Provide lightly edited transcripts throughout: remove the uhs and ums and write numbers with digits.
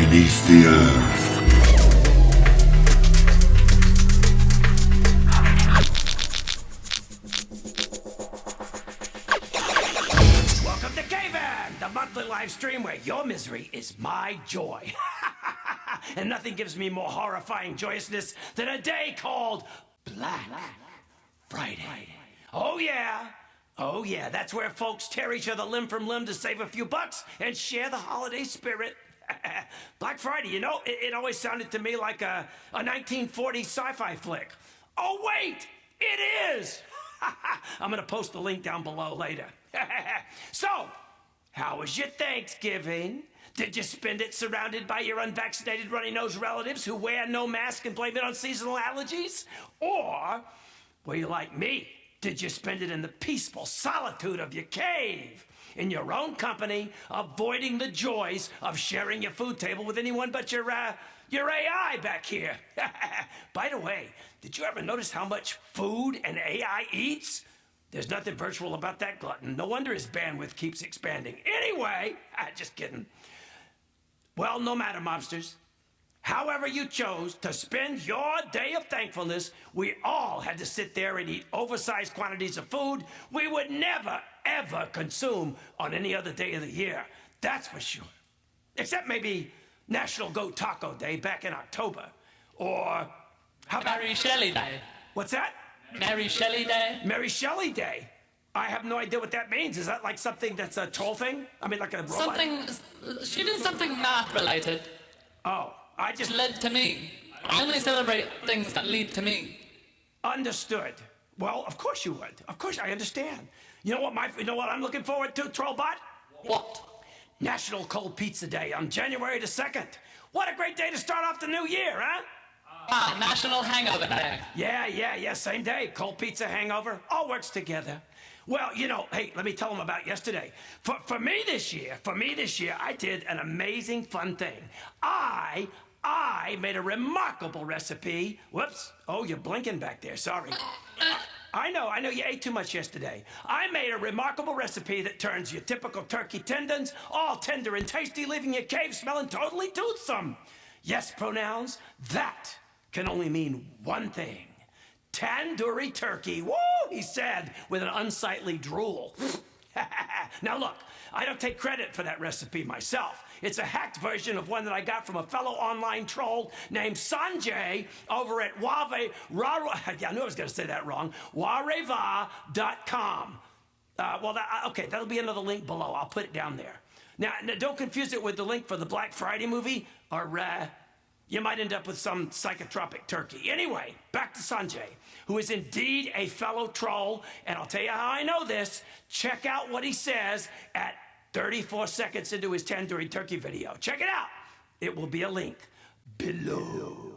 beneath the earth. Welcome to Cave-In, the monthly live stream where your misery is my joy. And nothing gives me more horrifying joyousness than a day called Black Friday. Oh yeah, that's where folks tear each other limb from limb to save a few bucks and share the holiday spirit. Black Friday, you know, it always sounded to me like a 1940s sci-fi flick. Oh wait, it is! I'm gonna post the link down below later. So, how was your Thanksgiving? Did you spend it surrounded by your unvaccinated runny-nosed relatives who wear no mask and blame it on seasonal allergies? Or were you like me? Did you spend it in the peaceful solitude of your cave, in your own company, avoiding the joys of sharing your food table with anyone but your AI back here? By the way, did you ever notice how much food an AI eats? There's nothing virtual about that glutton. No wonder his bandwidth keeps expanding. Anyway, just kidding. Well, no matter, mobsters. However you chose to spend your day of thankfulness, we all had to sit there and eat oversized quantities of food we would never, ever consume on any other day of the year. That's for sure. Except maybe National Goat Taco Day back in October. Or how about Mary Shelley Day. What's that? Mary Shelley Day. Mary Shelley Day. I have no idea what that means. Is that like something that's a troll thing? I mean, like a robot? Something. She did something math related. Oh, I just... Which led to me. I only celebrate things that lead to me. Understood. Well, of course you would. Of course, I understand. You know what I'm looking forward to, Trollbot? What? National Cold Pizza Day on January the 2nd. What a great day to start off the new year, huh? National Hangover Day. Yeah, same day. Cold pizza, hangover, all works together. Well, you know, hey, let me tell them about yesterday. For me this year, I did an amazing fun thing. I made a remarkable recipe. Whoops. Oh, you're blinking back there. Sorry. I know you ate too much yesterday. I made a remarkable recipe that turns your typical turkey tendons all tender and tasty, leaving your cave smelling totally toothsome. Yes, pronouns, that can only mean one thing. Tandoori turkey. Woo, he said with an unsightly drool. Now look, I don't take credit for that recipe myself. It's a hacked version of one that I got from a fellow online troll named Sanjay over at I knew I was going to say that wrong. Wareva.com. Okay, that'll be another link below. I'll put it down there. Now, don't confuse it with the link for the Black Friday movie, or you might end up with some psychotropic turkey. Anyway, back to Sanjay, who is indeed a fellow troll, and I'll tell you how I know this. Check out what he says at 34 seconds into his tandoori turkey video. Check it out. It will be a link below.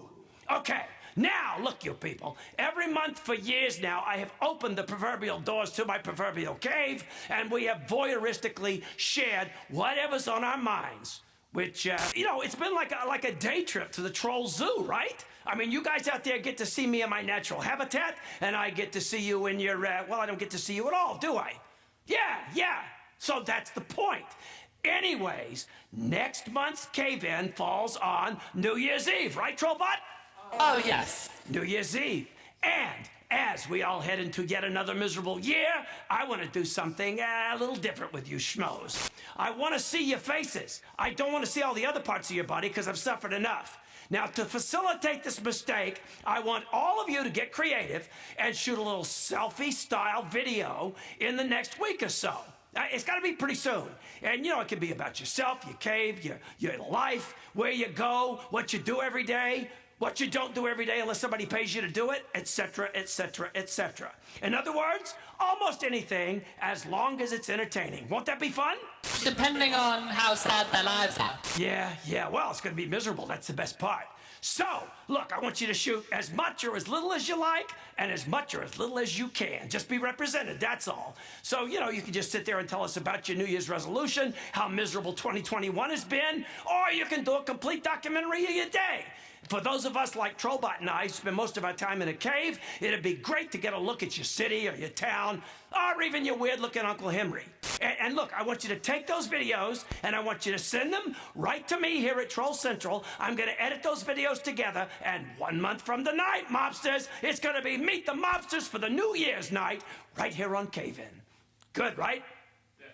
Okay, now, look, you people. Every month for years now, I have opened the proverbial doors to my proverbial cave, and we have voyeuristically shared whatever's on our minds. Which, you know, it's been like a day trip to the troll zoo, right? I mean, you guys out there get to see me in my natural habitat, and I get to see you in your, well, I don't get to see you at all, do I? Yeah. So that's the point. Anyways, next month's cave-in falls on New Year's Eve, right, Trollbot? Oh, yes. New Year's Eve. And as we all head into yet another miserable year, I want to do something a little different with you schmoes. I want to see your faces. I don't want to see all the other parts of your body because I've suffered enough. Now, to facilitate this mistake, I want all of you to get creative and shoot a little selfie-style video in the next week or so. It's got to be pretty soon. And, you know, it can be about yourself, your cave, your life, where you go, what you do every day, what you don't do every day unless somebody pays you to do it, etc., etc., etc. In other words, almost anything as long as it's entertaining. Won't that be fun? Depending on how sad their lives are. Yeah, well, it's going to be miserable. That's the best part. So, look, I want you to shoot as much or as little as you like, and as much or as little as you can. Just be represented, that's all. So, you know, you can just sit there and tell us about your New Year's resolution, how miserable 2021 has been, or you can do a complete documentary of your day. For those of us like Trollbot and I spend most of our time in a cave, it'd be great to get a look at your city or your town, or even your weird-looking Uncle Henry. And look, I want you to take those videos, and I want you to send them right to me here at Troll Central. I'm going to edit those videos together, and 1 month from tonight, mobsters, it's going to be Meet the Mobsters for the New Year's night right here on Cave-In. Good, right?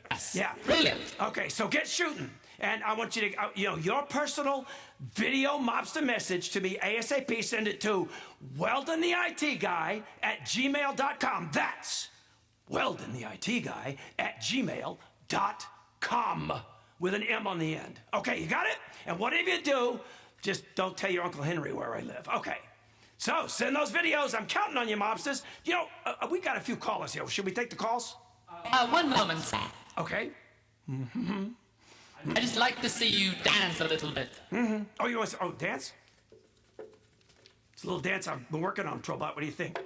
Yes. Yeah. Brilliant. Okay, so get shooting. And I want you to, your personal video mobster message to me ASAP. Send it to Weldon the I.T guy at gmail.com. That's Weldon the I.T guy at gmail.com with an M on the end. Okay, you got it? And whatever you do, just don't tell your Uncle Henry where I live. Okay. So send those videos. I'm counting on you, mobsters. We got a few callers here. Should we take the calls? 1 moment, sir. Okay. I just like to see you dance a little bit. Oh, you want to dance? It's a little dance I've been working on, Trollbot. What do you think?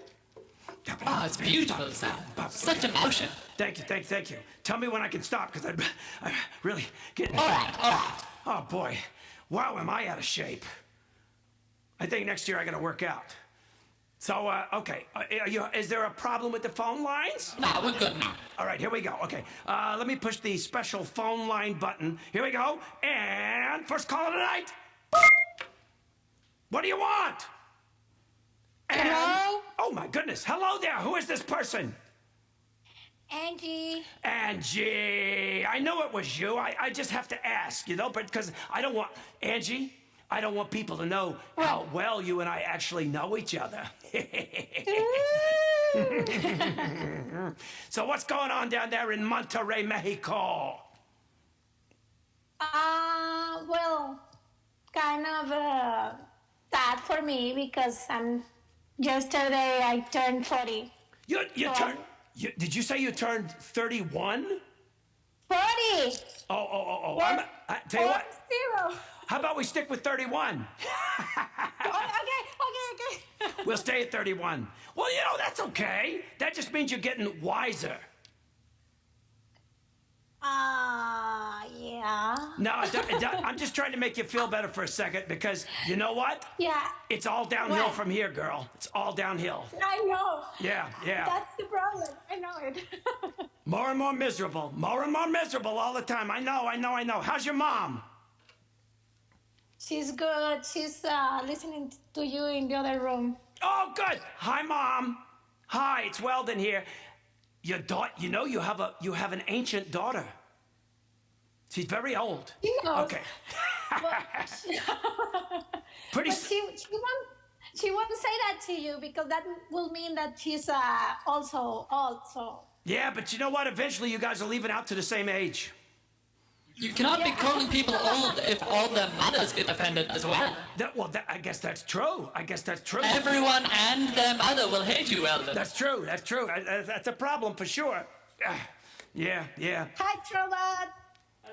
Oh, it's beautiful, sir. Such emotion. Thank you. Tell me when I can stop, because I'm really getting... All right. Oh, boy. Wow, am I out of shape. I think next year I got to work out. So, okay. Is there a problem with the phone lines? No, we're good now. All right, here we go. Okay, let me push the special phone line button. Here we go. And first caller tonight. What do you want? And, Hello? oh, my goodness. Hello there. Who is this person? Angie. Angie. I know it was you. I just have to ask, but because I don't want... Angie, I don't want people to know how well you and I actually know each other. So what's going on down there in Monterrey, Mexico? Well, kind of sad for me because yesterday I turned 40. Did you say you turned 31? 40! Oh. I tell you what. 40. How about we stick with 31? Okay. We'll stay at 31. Well, that's okay. That just means you're getting wiser. Yeah. No, I'm just trying to make you feel better for a second because you know what? Yeah. It's all downhill What? from here, girl. It's all downhill. I know. Yeah. That's the problem. I know it. More and more miserable all the time. I know. How's your mom? She's good. She's listening to you in the other room. Oh, good. Hi, Mom. Hi, it's Weldon here. Your daughter, you have an ancient daughter. She's very old. She knows. Okay. But she won't say that to you because that will mean that she's also old. So. Yeah, but you know what? Eventually, you guys will even out to the same age. You cannot be calling people old if all their mothers get offended as well. I guess that's true. Everyone and their mother will hate you, Weldon. That's true. That's a problem for sure. Yeah. Hi, Trollbot.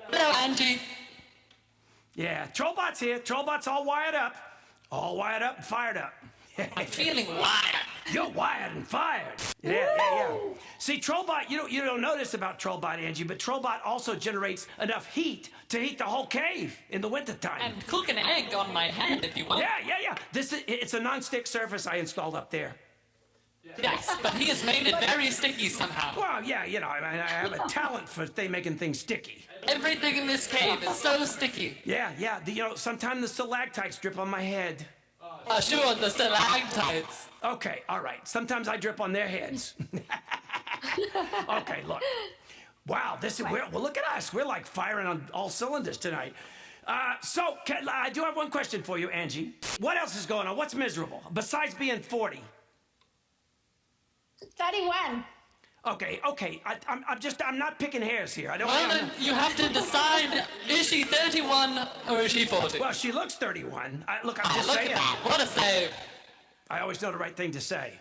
Hello, Angie. Yeah, Trollbot's here. Trollbot's all wired up and fired up. I'm feeling wired. You're wired and fired. Yeah. See, Trollbot, you don't know this about Trollbot, Angie, but Trollbot also generates enough heat to heat the whole cave in the wintertime. And cook an egg on my hand if you want. Yeah. It's a non-stick surface I installed up there. Yes, but he has made it very sticky somehow. Well, yeah, I have a talent for making things sticky. Everything in this cave is so sticky. Yeah. Sometimes the stalactites drip on my head. Sure, the stalactites. Okay, all right. Sometimes I drip on their heads. Okay, look. Wow, well, look at us. We're like firing on all cylinders tonight. So, I do have one question for you, Angie. What else is going on? What's miserable besides being 40? 31. Okay. I'm not picking hairs here. Well, then you have to decide, is she 31 or is she 40? Well, she looks 31. Look, I'm just Look saying. at that. What a save. I always know the right thing to say.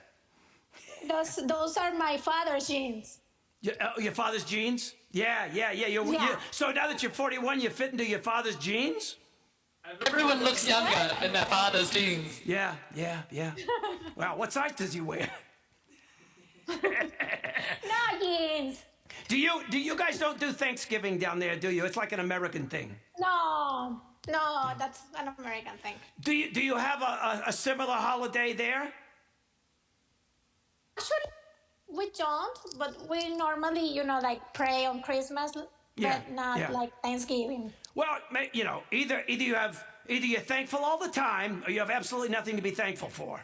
Those are my father's jeans. Your father's jeans? Yeah. So now that you're 41, you fit into your father's jeans? Everyone looks younger in their father's jeans. Yeah. Wow, what size does he wear? No jeans. Do you guys don't do Thanksgiving down there, do you? It's like an American thing. No. No, that's an American thing. Do you have a similar holiday there? Actually, we don't, but we normally, like pray on Christmas, Yeah, but not yeah. like Thanksgiving. Well, either you're thankful all the time, or you have absolutely nothing to be thankful for.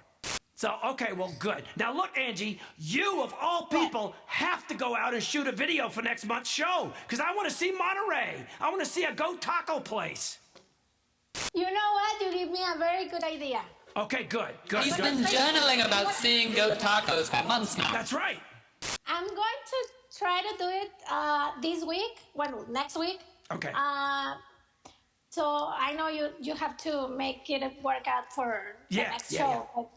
So, okay, well, good. Now, look, Angie, you, of all people, have to go out and shoot a video for next month's show, because I want to see Monterey. I want to see a Go Taco place. You know what? You give me a very good idea. Okay, good. He's been journaling about seeing goat tacos for months now. That's right. I'm going to try to do it this week, next week. Okay. So I know you have to make it work out for the next show. But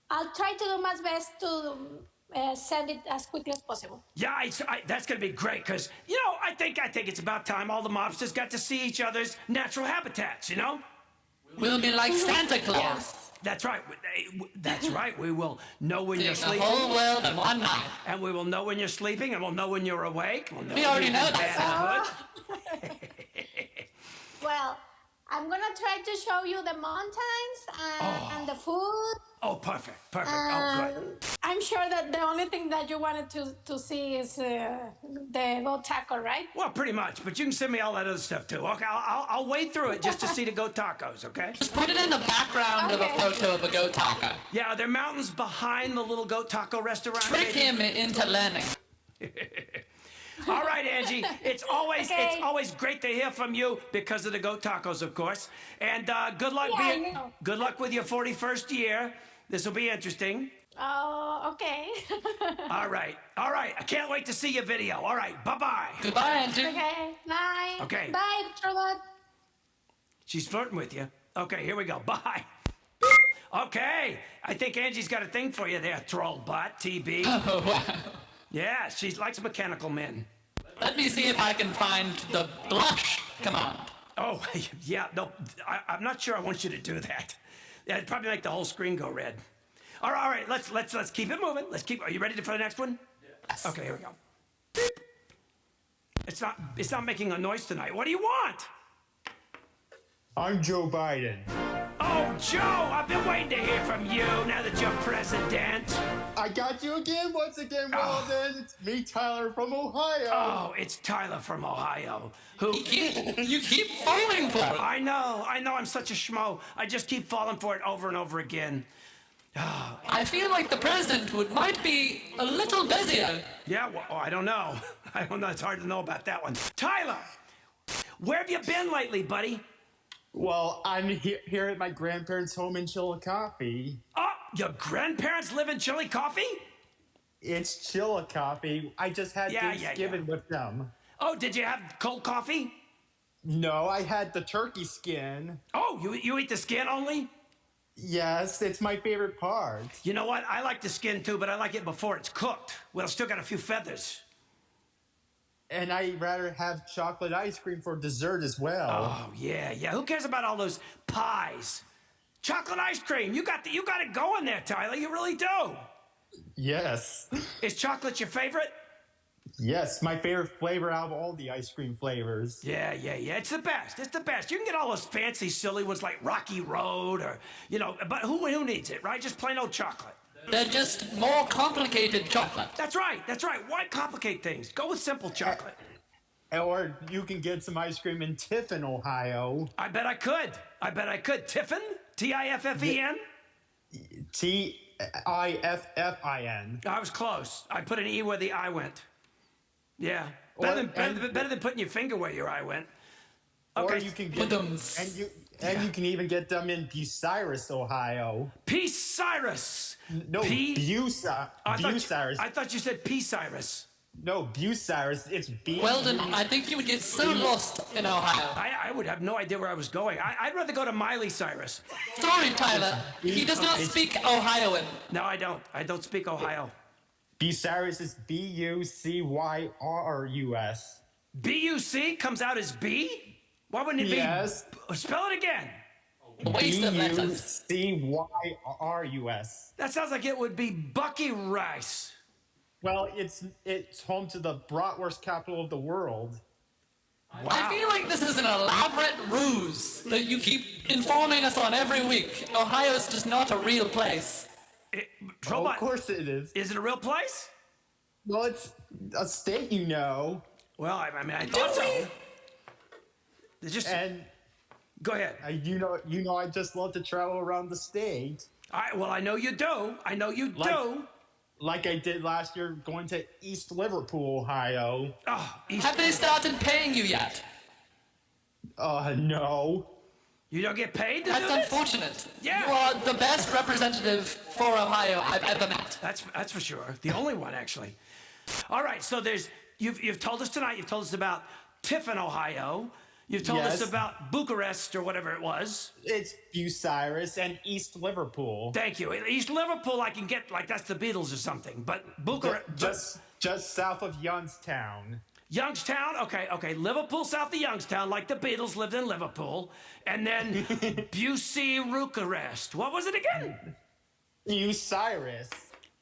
I'll try to do my best to send it as quickly as possible. Yeah, that's going to be great, because, I think it's about time all the mobsters got to see each other's natural habitats, We'll be like Santa Claus. That's right. That's right. We will know when you're The sleeping. whole world in one night. And we will know when you're sleeping, and we'll know when you're awake. We already know that. Well, I'm going to try to show you the mountains and the food. Oh, perfect. Oh, good. I'm sure that the only thing that you wanted to see is the goat taco, right? Well, pretty much, but you can send me all that other stuff too. Okay, I'll wade through it just to see the goat tacos. Okay. Just put it in the background of a photo of a goat taco. Yeah, are there mountains behind the little goat taco restaurant? Trick him into learning. All right, Angie. It's always great to hear from you because of the goat tacos, of course. And good luck. Good luck with your 41st year. This will be interesting. Oh, okay. All right. I can't wait to see your video. All right. Bye-bye. Goodbye, Andrew. Okay. Bye. Okay. Bye, Charlotte. She's flirting with you. Okay, here we go. Bye. Okay. I think Angie's got a thing for you there, troll butt, TB. Oh, wow. Yeah, she likes mechanical men. Let me see if I can find the blush command. Oh, yeah. No, I'm not sure I want you to do that. Yeah, it'd probably make the whole screen go red. All right. Let's keep it moving. Are you ready for the next one? Yes. Okay, here we go. Beep. It's not making a noise tonight. What do you want? I'm Joe Biden. Oh, Joe, I've been waiting to hear from you now that you're president. I got you again, once again, Weldon. It's me, Tyler from Ohio. Oh, it's Tyler from Ohio. Who? You keep falling for it. I know. I'm such a schmo. I just keep falling for it over and over again. I feel like the president might be a little busier. Yeah, well, I don't know. It's hard to know about that one. Tyler, where have you been lately, buddy? Well, I'm here at my grandparents' home in Chillicothe. Oh, your grandparents live in Chillicothe? It's Chillicothe. I just had Thanksgiving with them. Oh, did you have cold coffee? No, I had the turkey skin. Oh, you eat the skin only? Yes, it's my favorite part. You know what? I like the skin too, but I like it before it's cooked. Well, it's still got a few feathers. And I'd rather have chocolate ice cream for dessert as well. Oh, yeah. Who cares about all those pies? Chocolate ice cream. You got it going there, Tyler. You really do. Yes. Is chocolate your favorite? Yes, my favorite flavor out of all the ice cream flavors. Yeah. It's the best. You can get all those fancy, silly ones like Rocky Road or, but who needs it, right? Just plain old chocolate. They're just more complicated chocolate. That's right. Why complicate things? Go with simple chocolate. Or you can get some ice cream in Tiffin, Ohio. I bet I could. Tiffin? Tiffen? Tiffin. I was close. I put an E where the I went. Yeah. Better than putting your finger where your eye went. Okay. Or you can get them, and you can even get them in Bucyrus, Ohio. Bucyrus. No, Bucyrus. I thought you said P-Cyrus. No, Bucyrus. It's B. Weldon, I think you would get so lost in Ohio. I would have no idea where I was going. I'd rather go to Miley Cyrus. Sorry, Tyler. He does not speak Ohioan. No, I don't. I don't speak Ohio. Bucyrus is Bucyrus. B-U-C comes out as B? Why wouldn't it be? Yes. Spell it again. Waste of letters. Bucyrus. That sounds like it would be Bucky Rice. Well, it's home to the bratwurst capital of the world. Wow. I feel like this is an elaborate ruse that you keep informing us on every week. Ohio's just not a real place. Of course it is. Is it a real place? Well, it's a state, you know. Well, I mean, I thought so. It's just. And go ahead. you know, I just love to travel around the state. I know you do. I know you do. Like I did last year, going to East Liverpool, Ohio. Oh, Have they started paying you yet? No. You don't get paid to That's do this? unfortunate. Yeah. You are the best representative for Ohio I've ever met. That's for sure. The only one, actually. All right, so you've told us tonight, you've told us about Tiffin, Ohio. You've told us about Bucharest or whatever it was. It's Bucyrus and East Liverpool. Thank you. East Liverpool, I can get, like, that's the Beatles or something. But Bucharest... Just south of Youngstown. Youngstown? Okay. Liverpool, south of Youngstown, like the Beatles lived in Liverpool. And then Bucyrus. What was it again? Bucyrus.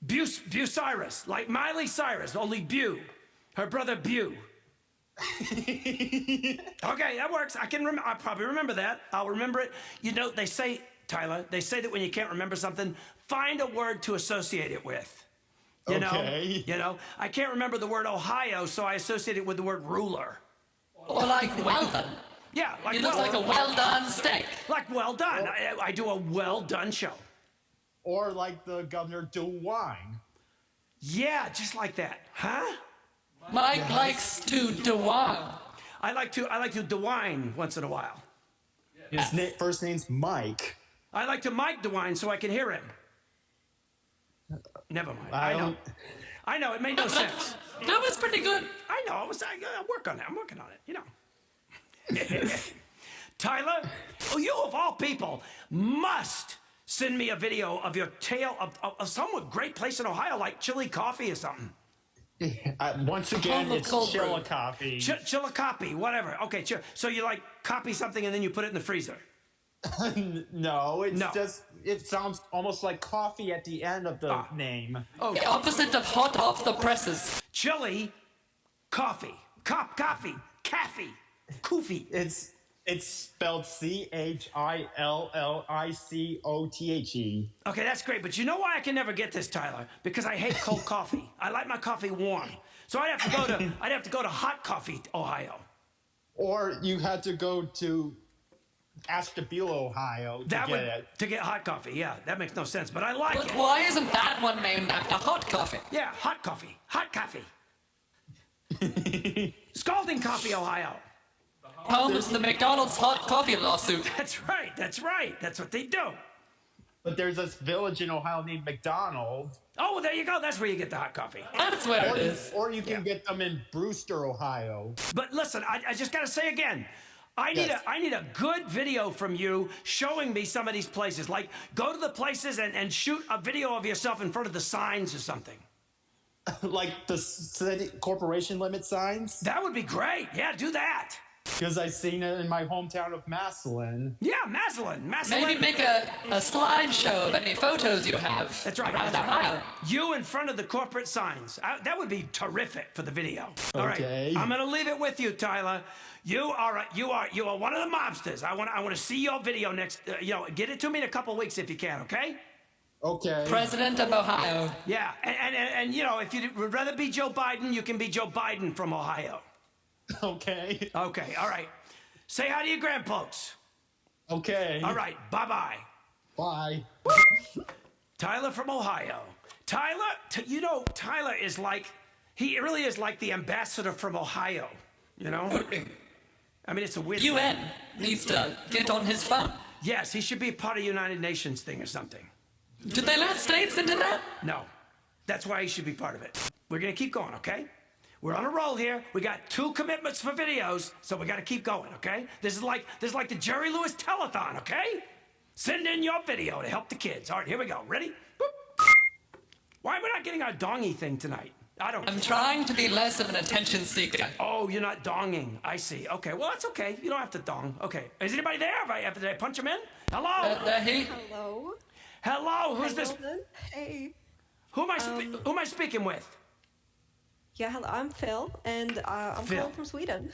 Bucyrus, like Miley Cyrus, only Bu. Her brother Bu. Okay, that works. I'll probably remember that. I'll remember it. You know, they say, Tyler, that when you can't remember something, find a word to associate it with. You know, I can't remember the word Ohio, so I associate it with the word ruler. Or like well done. Yeah, like It looks like a well done steak. Like well done. I do a well done show. Or like the Governor DeWine. Yeah, just like that. Huh? Mike likes to DeWine. I like to DeWine once in a while. His first name's Mike. I like to Mike DeWine so I can hear him. Never mind. I know. It made no sense. That was pretty good. I know. I work on that. I'm working on it. You know. Tyler, you of all people must send me a video of your tale of some great place in Ohio, like Chili Coffee or something. Once again, it's Chillicothe. Chillicothe, whatever. Okay, sure. So you like copy something and then you put it in the freezer. No, just it sounds almost like coffee at the end of the name. Oh, The opposite of hot off the presses. Chili, coffee, coffee, Koofy. It's spelled CHILLICOTHE. Okay, that's great, but you know why I can never get this, Tyler? Because I hate cold coffee. I like my coffee warm. So I'd have to go to Hot Coffee, Ohio. Or you had to go to Ashtabula, Ohio to get hot coffee. Yeah, that makes no sense, but I like But it. why isn't that one named after hot coffee? Yeah, hot coffee. Scalding Coffee, Ohio. Home is the McDonald's hot coffee lawsuit. That's right. That's what they do. But there's this village in Ohio named McDonald. Oh, well, there you go. That's where you get the hot coffee. That's where it is. Or you can get them in Brewster, Ohio. But listen, I just got to say again, I need a good video from you showing me some of these places. Like, go to the places and shoot a video of yourself in front of the signs or something. Like the city corporation limit signs? That would be great. Yeah, do that. Because I've seen it in my hometown of Massillon. Yeah, Massillon. Maybe make a slideshow of any photos you have. That's right. Around Ohio. You in front of the corporate signs. That would be terrific for the video. All right. I'm going to leave it with you, Tyler. You are one of the mobsters. I want to see your video next. Get it to me in a couple weeks if you can. Okay. Okay. President of Ohio. Yeah, and if you would rather be Joe Biden, you can be Joe Biden from Ohio. Okay. Okay. All right. Say hi to your grandfolks. Okay. All right. Bye-bye. Bye. Tyler from Ohio. Tyler, Tyler is like, he really is like the ambassador from Ohio, you know? I mean, it's a weird UN needs to get on his phone. Yes, he should be part of the United Nations thing or something. Did they let states into that? No. That's why he should be part of it. We're going to keep going, okay? We're on a roll here. We got 2 commitments for videos, so we got to keep going, okay? This is like the Jerry Lewis telethon, okay? Send in your video to help the kids. All right, here we go. Ready? Boop. Why are we not getting our dongy thing tonight? I'm trying to be less of an attention seeker. Oh, you're not donging. I see. Okay, well, that's okay. You don't have to dong. Okay. Is anybody there? Did I punch him in? Hello? Hello? Hello? Who's this? Hey. Who am I speaking with? Yeah, hello, I'm Fhil, and I'm Fhil. calling from Sweden.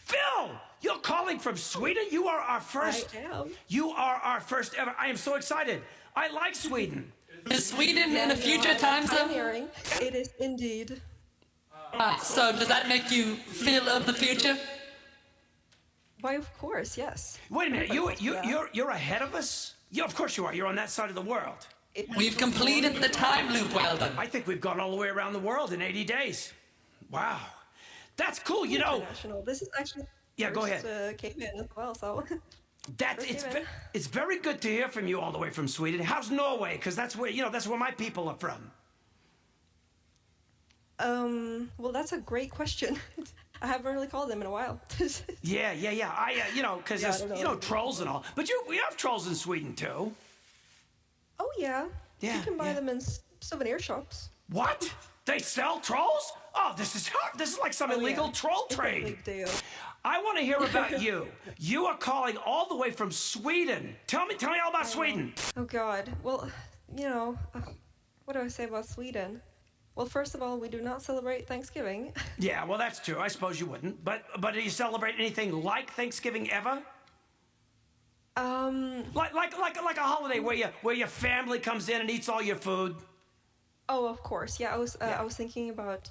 Fhil, you're calling from Sweden? You are our first. I am. You are our first ever. I am so excited. I like Sweden. Is Sweden in a future time zone? Pioneering. It is indeed. So does that make you Fhil of the future? Why, of course, yes. Wait a minute. You're ahead of us. Yeah, of course you are. You're on that side of the world. We've completed the time loop, Weldon. I think we've gone all the way around the world in 80 days. Wow, that's cool. You know. International. This is actually. Yeah, go ahead. Caveman as well, so. It's very good to hear from you all the way from Sweden. How's Norway? Because that's where my people are from. Well, that's a great question. I haven't really called them in a while. Yeah. Because trolls and all. But we have trolls in Sweden too. Oh yeah. Yeah. You can buy them in souvenir shops. What? They sell trolls? Oh, this is like some illegal troll It's a trade. big deal. I want to hear about you. You are calling all the way from Sweden. Tell me all about Sweden. Oh God. Well, what do I say about Sweden? Well, first of all, we do not celebrate Thanksgiving. Yeah, well, that's true. I suppose you wouldn't. But do you celebrate anything like Thanksgiving ever? Like a holiday where your family comes in and eats all your food. Oh, of course. Yeah, I was thinking about,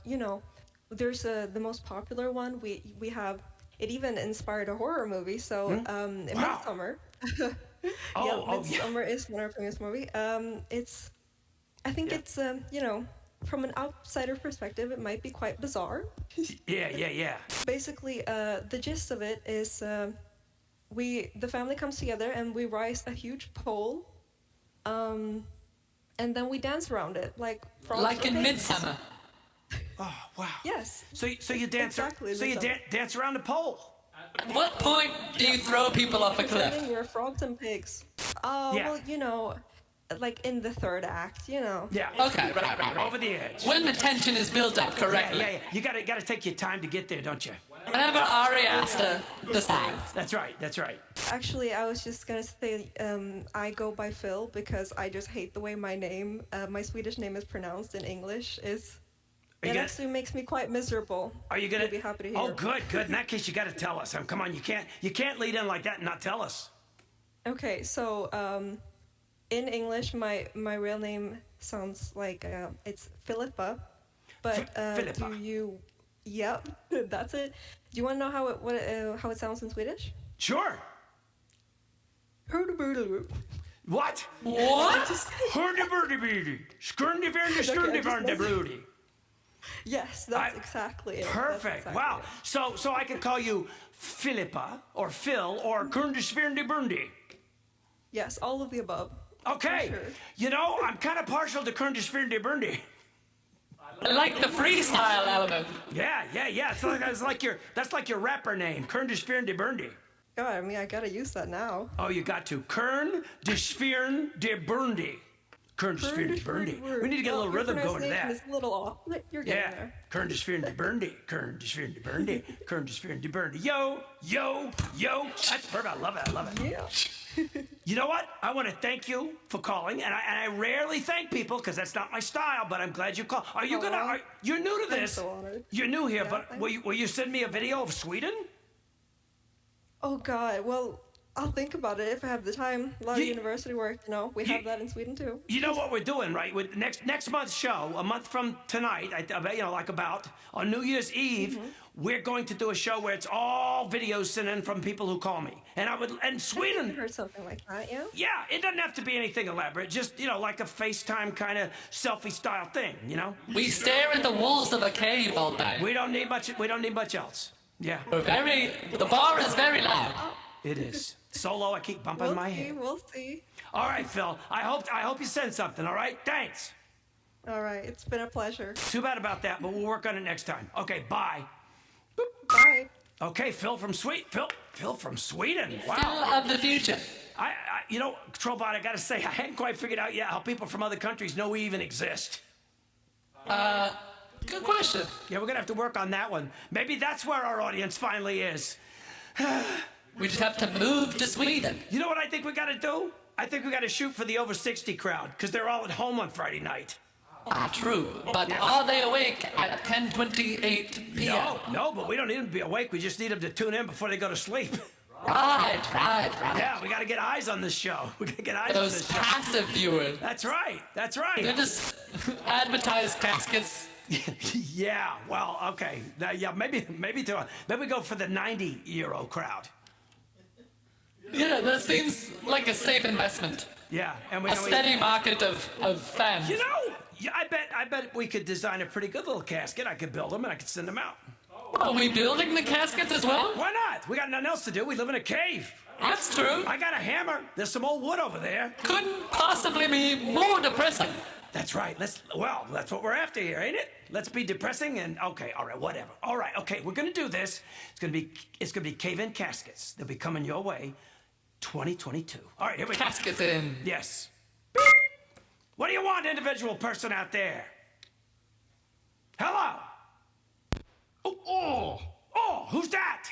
there's the most popular one. We have it even inspired a horror movie. So Midsummer. Midsummer is one of our famous movie. I think it's from an outsider perspective, it might be quite bizarre. Yeah. Basically, the gist of it is the family comes together and we rise a huge pole, and then we dance around it like in Midsummer. Oh wow. Yes. So you dance. Exactly. So you dance around the pole. At what point do you throw people off a cliff? We're frogs and pigs. Well, like in the third act, Yeah. Okay, right. Over the edge. When the tension is built up correctly. Yeah. You gotta take your time to get there, don't you? Whenever Ari has to decide. That's right. Actually, I was just gonna say I go by Fhil because I just hate the way my Swedish name is pronounced in English. It actually makes me quite miserable. Are you gonna be happy to hear? Oh, good. In that case, you gotta tell us. Come on, you can't lead in like that and not tell us. Okay, so in English, my real name sounds like it's Philippa, but Philippa. do you? Yep, that's it. Do you want to know how it sounds in Swedish? Sure. What? Yes, that's exactly it. Perfect. Exactly Wow. it. So I can call you Philippa or Fhil or Kerndee, Berndee. Yes, all of the above. Okay. Sure. I'm kind of partial to Kerndee, Berndee. I like the freestyle element. Yeah. That's like your rapper name, Kerndee, Berndee. God, I mean, I gotta use that now. Oh, you got to. Kerndee, Berndee. Kerndee, Berndee. We need to get a little rhythm going to that. It's a little off. You're getting there. Kerndee, Berndee. Kerndee, Berndee. Yo. That's perfect. I love it. Yeah. You know what? I want to thank you for calling, and I rarely thank people because that's not my style. But I'm glad you called. You're new to this. I'm so honored. You're new here, Yeah, but will you send me a video of Sweden? Oh God. Well, I'll think about it if I have the time. A lot of university work, we have that in Sweden too. You know what we're doing, right? With next month's show, a month from tonight, about on New Year's Eve, we're going to do a show where it's all videos sent in from people who call me, and Sweden. I heard something like that, yeah. Yeah, it doesn't have to be anything elaborate. Just like a FaceTime kind of selfie style thing, We stare at the walls of a cave all day. We don't need much else. Yeah. The bar is very loud. It is. Solo, I keep bumping my head. We'll see. All right, Fhil. I hope you send something, all right? Thanks. All right, it's been a pleasure. Too bad about that, but we'll work on it next time. Okay, bye. Boop. Bye. Okay, Fhil from Sweden. Wow. Fhil of the future. Trollbot, I gotta say, I hadn't quite figured out yet how people from other countries know we even exist. Good question. Yeah, we're gonna have to work on that one. Maybe that's where our audience finally is. We just have to move to Sweden. You know what I think we gotta do? I think we gotta shoot for the over 60 crowd, because they're all at home on Friday night. True. But are they awake at 10:28 p.m.? No, but we don't need them to be awake. We just need them to tune in before they go to sleep. Right. Yeah, we got to get eyes on this show. We got to get eyes on Those this show. passive viewers. That's right. They just advertise caskets. Yeah, well, okay. Maybe we go for the 90-year-old crowd. Yeah, that seems like a safe investment. Yeah, and a steady market of fans. You know, I bet we could design a pretty good little casket. I could build them and I could send them out. Are we building the caskets as well? Why not? We got nothing else to do. We live in a cave. That's true. I got a hammer. There's some old wood over there. Couldn't possibly be more depressing. That's right. That's what we're after here, ain't it? Let's be depressing and okay, all right, whatever. All right, okay, we're gonna do this. It's gonna be cave-in caskets. They'll be coming your way 2022. All right, here we go. Caskets in. Yes. What do you want, individual person out there? Hello? Oh, who's that?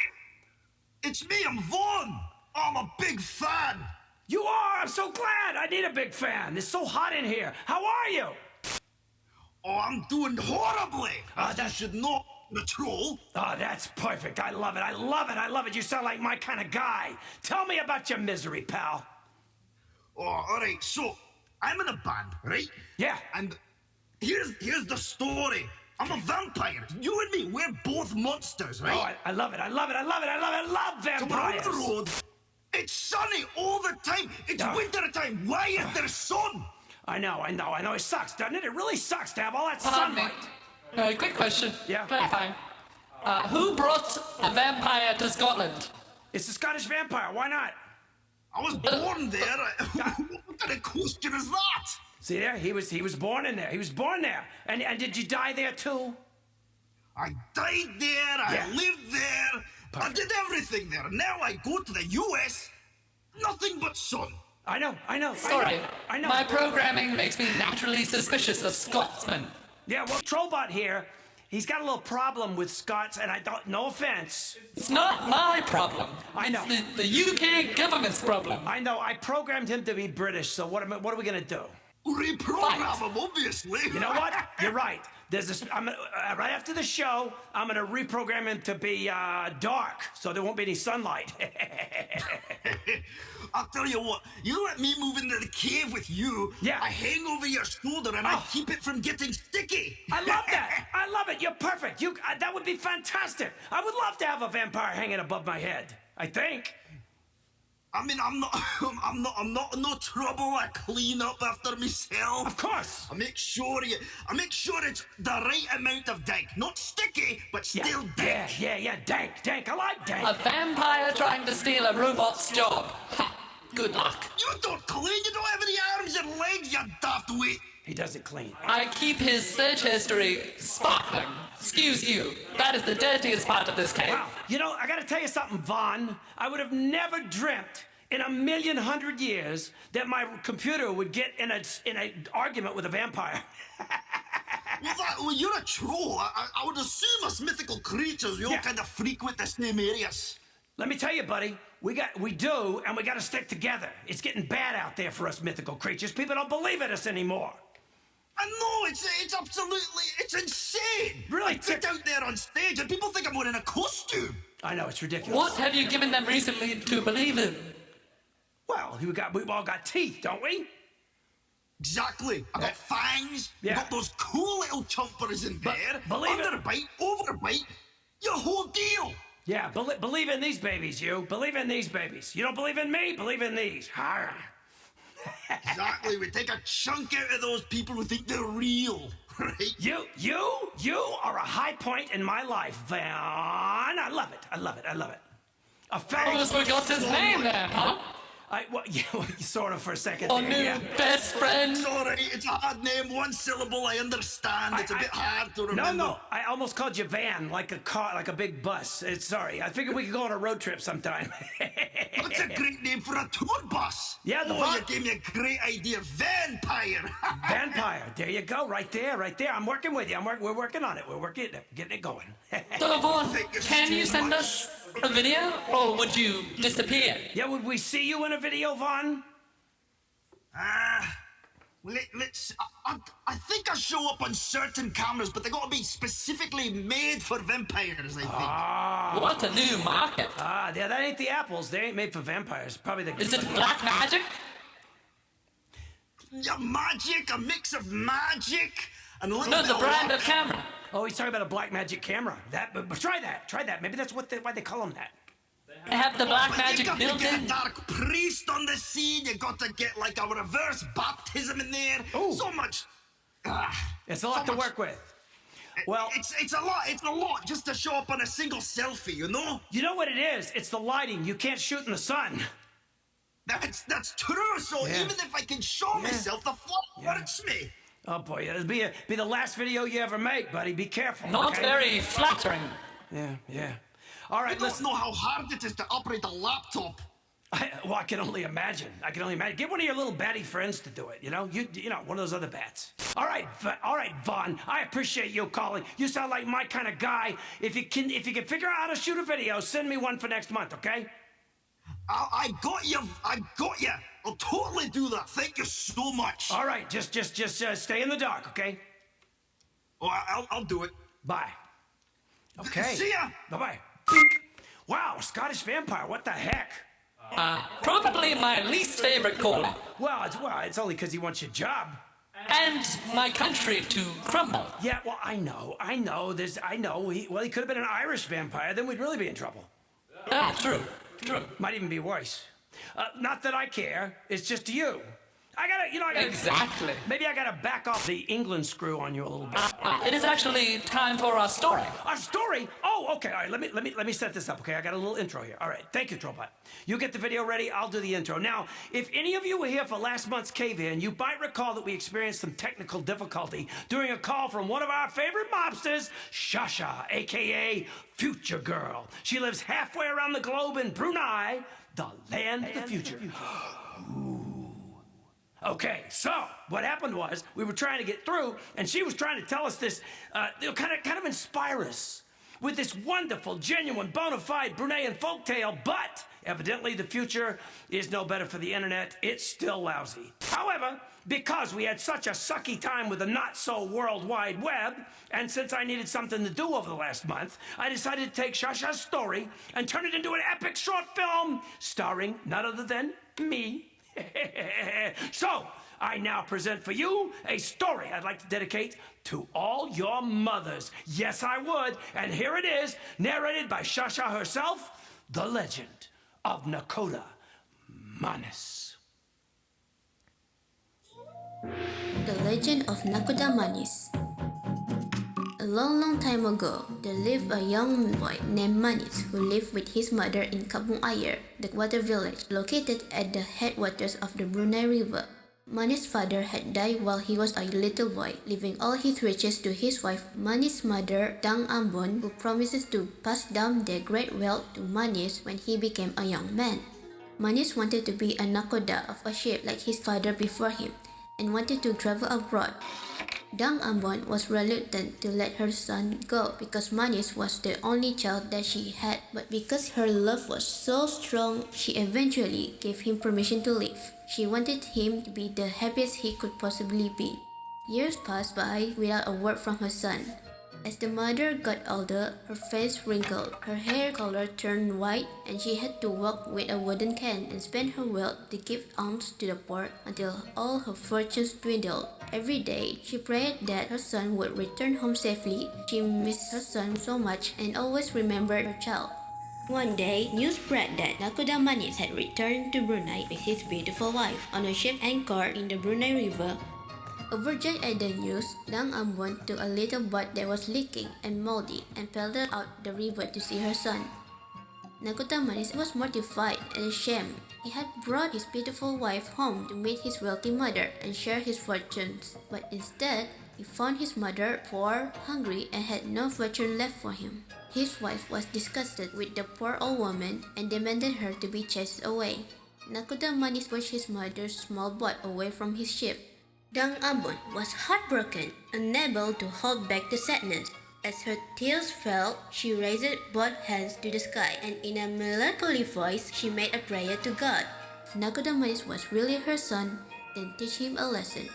It's me, I'm Vaughn. I'm a big fan. You are? I'm so glad. I need a big fan. It's so hot in here. How are you? Oh, I'm doing horribly. You should know, the troll. Oh, that's perfect. I love it. I love it. You sound like my kind of guy. Tell me about your misery, pal. Oh, all right. So, I'm in a band, right? Yeah. And here's the story. I'm a vampire. You and me, we're both monsters, right? Oh, I love it. I love vampires. So we're on the road. It's sunny all the time. It's winter time. Why is there sun? I know. It sucks, doesn't it? It really sucks to have all that sunlight. Quick question. Yeah. Clarifying. Who brought a vampire to Scotland? It's a Scottish vampire. Why not? I was born there. What kind of question is that? See there? He was born in there. He was born there. And did you die there too? I died there. I lived there. Perfect. I did everything there. Now I go to the US. Nothing but sun. I know. Sorry. I know. My programming makes me naturally suspicious of Scotsmen. Yeah, well, Trollbot here, he's got a little problem with Scots, and I don't, no offense. It's not my problem. I know. It's the UK government's problem. I know. I programmed him to be British, so what are we going to do? Reprogram him, obviously. You know what? You're right. There's this. Right after the show, I'm gonna reprogram him to be dark, so there won't be any sunlight. I'll tell you what. You let me move into the cave with you. Yeah. I hang over your shoulder and I keep it from getting sticky. I love that. I love it. You're perfect. That would be fantastic. I would love to have a vampire hanging above my head. I think. I mean, I'm not in no trouble. I clean up after myself. Of course. I make sure it's the right amount of dank. Not sticky, but still dank. Yeah, dank. I like dank. A vampire trying to steal a robot's job. Ha, good luck. You don't clean. You don't have any arms and legs, you daft wit. He doesn't clean. I keep his search history sparkling. Excuse you. That is the dirtiest part of this cave. Wow. You know, I gotta tell you something, Vaughn. I would have never dreamt in 1,100,000 years that my computer would get in an argument with a vampire. Well, you're a troll. I would assume us mythical creatures, we all kind of frequent the same areas. Let me tell you, buddy, we do, and we gotta stick together. It's getting bad out there for us mythical creatures. People don't believe in us anymore. I know, it's absolutely, it's insane. Really? I sit out there on stage and people think I'm wearing a costume. I know, it's ridiculous. What have you given them recently to believe in? Well, we've all got teeth, don't we? Exactly. I got fangs. Yeah. I got those cool little chompers in there. Believe it. Underbite, overbite, your whole deal. Yeah, believe in these babies, you. Believe in these babies. You don't believe in me? Believe in these. Exactly. We take a chunk out of those people who think they're real, right? You are a high point in my life, Van. I love it. A fang. Almost forgot his name there, huh? Sort of for a second. Our new best friend. Sorry, it's a hard name, one syllable, I understand. It's a bit hard to remember. No, I almost called you Van, like a car, like a big bus. Sorry, I figured we could go on a road trip sometime. That's a great name for a tour bus. Yeah, you gave me a great idea. Vampire. Vampire, there you go, right there. I'm working with you. We're working on it. We're getting it going. So, Vaughn, can you send us a video, or would you disappear? Yeah, would we see you in a video, Vaughn? Let's. I think I show up on certain cameras, but they got to be specifically made for vampires. I think. What a new market! Yeah, that ain't the apples. They ain't made for vampires. Probably the. Is it black magic? Yeah, magic, a mix of magic and a little No, bit the of brand luck. of camera. Oh, he's talking about a black magic camera. But try that. Maybe that's why they call them that. They have the black But magic you got built to get in. a dark priest on the scene. You got to get like a reverse baptism in there. Ooh. So much. It's a lot to work with. Well, it's a lot. It's a lot just to show up on a single selfie. You know. you know what it is? It's the lighting. You can't shoot in the sun. That's true. So Yeah. even if I can show myself, the flash hurts me. Oh boy, it'll be the last video you ever make, buddy. Be careful. Not okay? very flattering. Yeah. All right, I don't listen. know how hard it is to operate a laptop. I can only imagine. Get one of your little batty friends to do it. You know, one of those other bats. All right, Vaughn. I appreciate you calling. You sound like my kind of guy. If you can figure out how to shoot a video, send me one for next month, okay? I got you. I'll totally do that. Thank you so much. All right, just stay in the dark, okay? Oh, I'll do it. Bye. Okay. See ya. Bye. Wow, Scottish vampire. What the heck? Probably my least favorite caller. Well, it's only because he wants your job. And my country to crumble. Yeah, well, I know. He could have been an Irish vampire. Then we'd really be in trouble. True. Might even be worse. Not that I care. It's just you. I gotta. Exactly. Maybe I gotta back off the England screw on you a little bit. It is actually time for our story. Our story? Oh, okay. All right. Let me set this up. Okay, I got a little intro here. All right. Thank you, Trobot. You get the video ready. I'll do the intro. Now, if any of you were here for last month's cave-in, you might recall that we experienced some technical difficulty during a call from one of our favorite mobsters, ShaSya, aka Future Girl. She lives halfway around the globe in Brunei, the land of the future. Okay, so what happened was we were trying to get through, and she was trying to tell us this, kind of inspire us with this wonderful, genuine, bona fide Bruneian folktale. But evidently, the future is no better for the internet. It's still lousy. However, because we had such a sucky time with the not so World Wide Web, and since I needed something to do over the last month, I decided to take ShaSya's story and turn it into an epic short film starring none other than me. So, I now present for you a story I'd like to dedicate to all your mothers. Yes, I would. And here it is, narrated by ShaSya herself, The Legend of Nakhoda Manis. The Legend of Nakhoda Manis. A long time ago, there lived a young boy named Manis who lived with his mother in Kampung Ayer, the water village located at the headwaters of the Brunei River. Manis' father had died while he was a little boy, leaving all his riches to his wife, Manis' mother, Dang Ambon, who promises to pass down their great wealth to Manis when he became a young man. Manis wanted to be a nakhoda of a ship like his father before him, and wanted to travel abroad. Dang Ambon was reluctant to let her son go because Manis was the only child that she had, but because her love was so strong, she eventually gave him permission to leave. She wanted him to be the happiest he could possibly be. Years passed by without a word from her son. As the mother got older, her face wrinkled, her hair color turned white, and she had to walk with a wooden cane and spend her wealth to give alms to the poor until all her fortunes dwindled. Every day, she prayed that her son would return home safely. She missed her son so much and always remembered her child. One day, news spread that Nakhoda Manis had returned to Brunei with his beautiful wife on a ship anchored in the Brunei River. Overjoyed at the news, Dang Ambon took a little boat that was leaking and moldy and paddled out the river to see her son. Nakhoda Manis was mortified and ashamed. He had brought his beautiful wife home to meet his wealthy mother and share his fortunes, but instead, he found his mother poor, hungry, and had no fortune left for him. His wife was disgusted with the poor old woman and demanded her to be chased away. Nakhoda Manis pushed his mother's small boat away from his ship. Dang Ambon was heartbroken, unable to hold back the sadness. As her tears fell, she raised both hands to the sky, and in a melancholy voice, she made a prayer to God. If Nakhoda Manis was really her son, then teach him a lesson.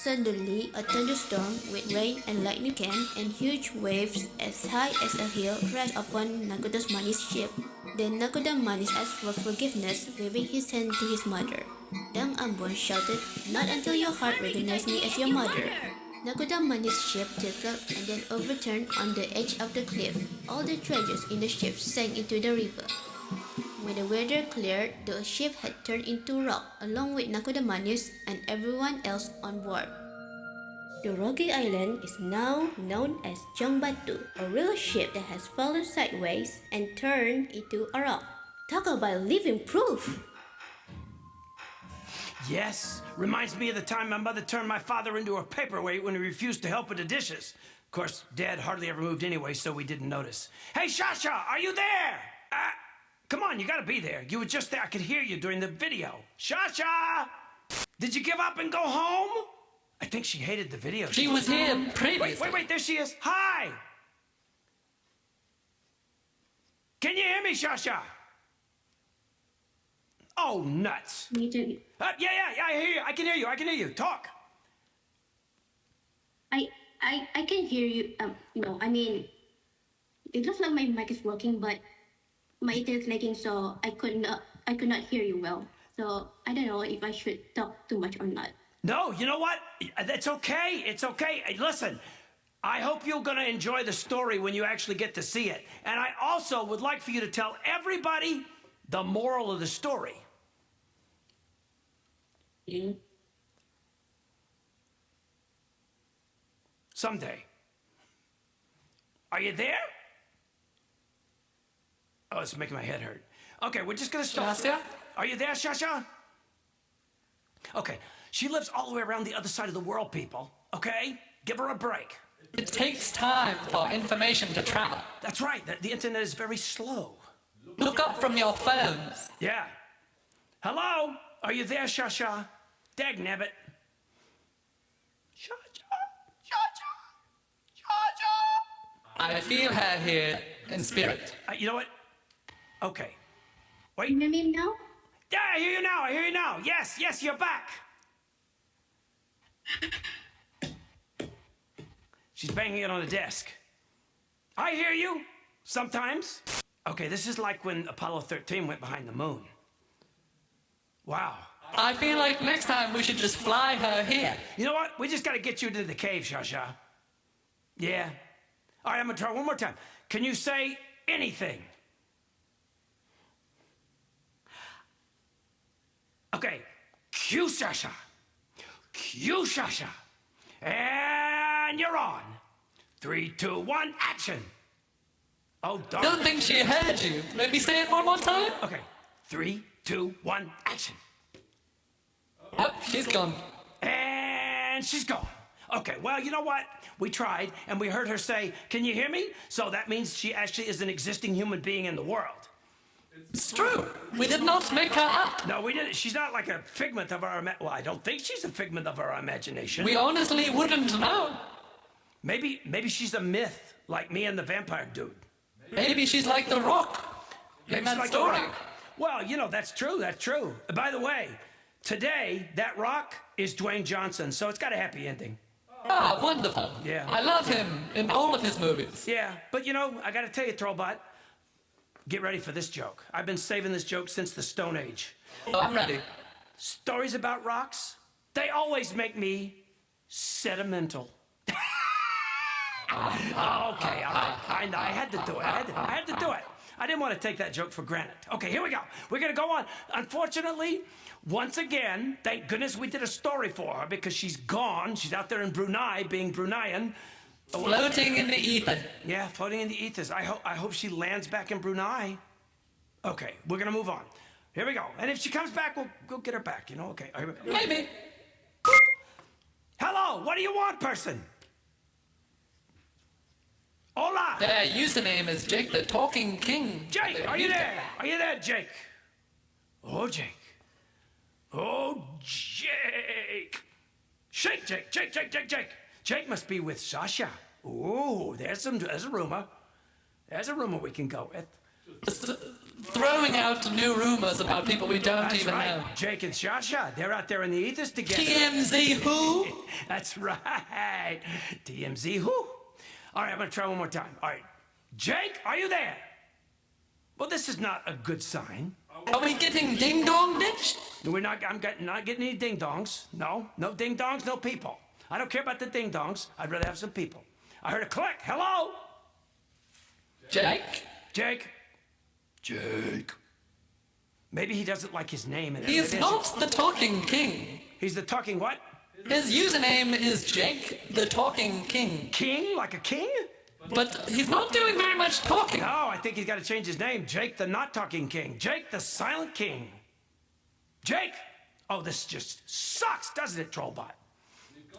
Suddenly, a thunderstorm with rain and lightning came, and huge waves as high as a hill crashed upon Nakhoda Manis' ship. Then Nakhoda Manis asked for forgiveness, waving his hand to his mother. Dang Ambon shouted, "Not until your heart recognizes me as your mother." Nakhoda Manis' ship tilted and then overturned on the edge of the cliff. All the treasures in the ship sank into the river. When the weather cleared, the ship had turned into rock, along with Nakhoda Manis and everyone else on board. The rocky island is now known as Jongbatu, a real ship that has fallen sideways and turned into a rock. Talk about living proof! Yes, reminds me of the time my mother turned my father into a paperweight when he refused to help with the dishes. Of course, Dad hardly ever moved anyway, so we didn't notice. Hey, ShaSya, are you there? Come on, you gotta be there. You were just there. I could hear you during the video. ShaSya! Did you give up and go home? I think she hated the video. She was here previously. Wait, there she is. Hi! Can you hear me, ShaSya? Oh, nuts. Me too. Yeah, I hear you. I can hear you. Talk. I can hear you. No, I mean, it looks like my mic is working, but my internet is lagging, so I could not hear you well. So I don't know if I should talk too much or not. No, you know what? It's okay. It's okay. Hey, listen, I hope you're going to enjoy the story when you actually get to see it. And I also would like for you to tell everybody the moral of the story. Mm-hmm. Someday. Are you there? Oh, it's making my head hurt. Okay, we're just going to stop. ShaSya? Are you there, ShaSya? Okay, she lives all the way around the other side of the world, people. Okay? Give her a break. It takes time for information to travel. That's right. The internet is very slow. Look up from your phones. Yeah. Hello? Are you there, ShaSya? Dagnabbit. ShaSya! I feel her here in spirit. You know what? Okay. Wait. You hear me now? Yeah, I hear you now. Yes, you're back. She's banging it on the desk. I hear you. Sometimes. Okay, this is like when Apollo 13 went behind the moon. Wow. I feel like next time we should just fly her here. You know what? We just got to get you into the cave, ShaSya. Yeah. All right, I'm going to try one more time. Can you say anything? Okay. Cue ShaSya. Cue ShaSya. And you're on. 3, 2, 1, action. Oh, darn. Don't think she heard you. Let me say it one more time. Okay. 3, 2, 1, action. Oh, she's gone. And she's gone. Okay, well, you know what? We tried, and we heard her say, "Can you hear me?" So that means she actually is an existing human being in the world. It's true. We did not make her up. No, we didn't. She's not like a figment of our well, I don't think she's a figment of our imagination. We honestly wouldn't know. Maybe she's a myth, like me and the vampire dude. Maybe she's like the Rock. In that like story. The Rock. Well, you know, that's true. By the way, today, that Rock is Dwayne Johnson, so it's got a happy ending. Ah, wonderful. Yeah. I love him in all of his movies. Yeah, but you know, I gotta tell you, Trollbot, get ready for this joke. I've been saving this joke since the Stone Age. Oh, I'm ready. Stories about rocks, they always make me sentimental. Okay, I had to do it. I had to do it. I didn't want to take that joke for granted. Okay, here we go. We're gonna go on. Unfortunately, once again, thank goodness we did a story for her because she's gone. She's out there in Brunei being Bruneian. Floating in the ether. Yeah, floating in the ethers. I hope she lands back in Brunei. Okay, we're gonna move on. Here we go. And if she comes back, we'll go get her back, you know? Okay. Maybe. Hello, what do you want, person? Hola. Their username is Jake the Talking King. Jake, are you there? Are you there, Jake? Oh, Jake. Oh, Jake. Shake, Jake. Jake must be with ShaSya. Oh, there's a rumor. There's a rumor we can go with. throwing out new rumors about people we don't That's even right. know. Jake and ShaSya, they're out there in the ethers together. TMZ who? That's right. TMZ who? All right, I'm going to try one more time. All right. Jake, are you there? Well, this is not a good sign. Are we getting ding-dong ditched? We're not. Not getting any ding-dongs. No ding-dongs, no people. I don't care about the ding-dongs. I'd rather have some people. I heard a click. Hello? Jake? Jake? Maybe he doesn't like his name. He is not the Talking King. He's the talking what? His username is Jake the Talking King. King? Like a king? But he's not doing very much talking. No, I think he's got to change his name. Jake the not talking king. Jake the silent king. Jake! Oh, this just sucks, doesn't it, Trollbot?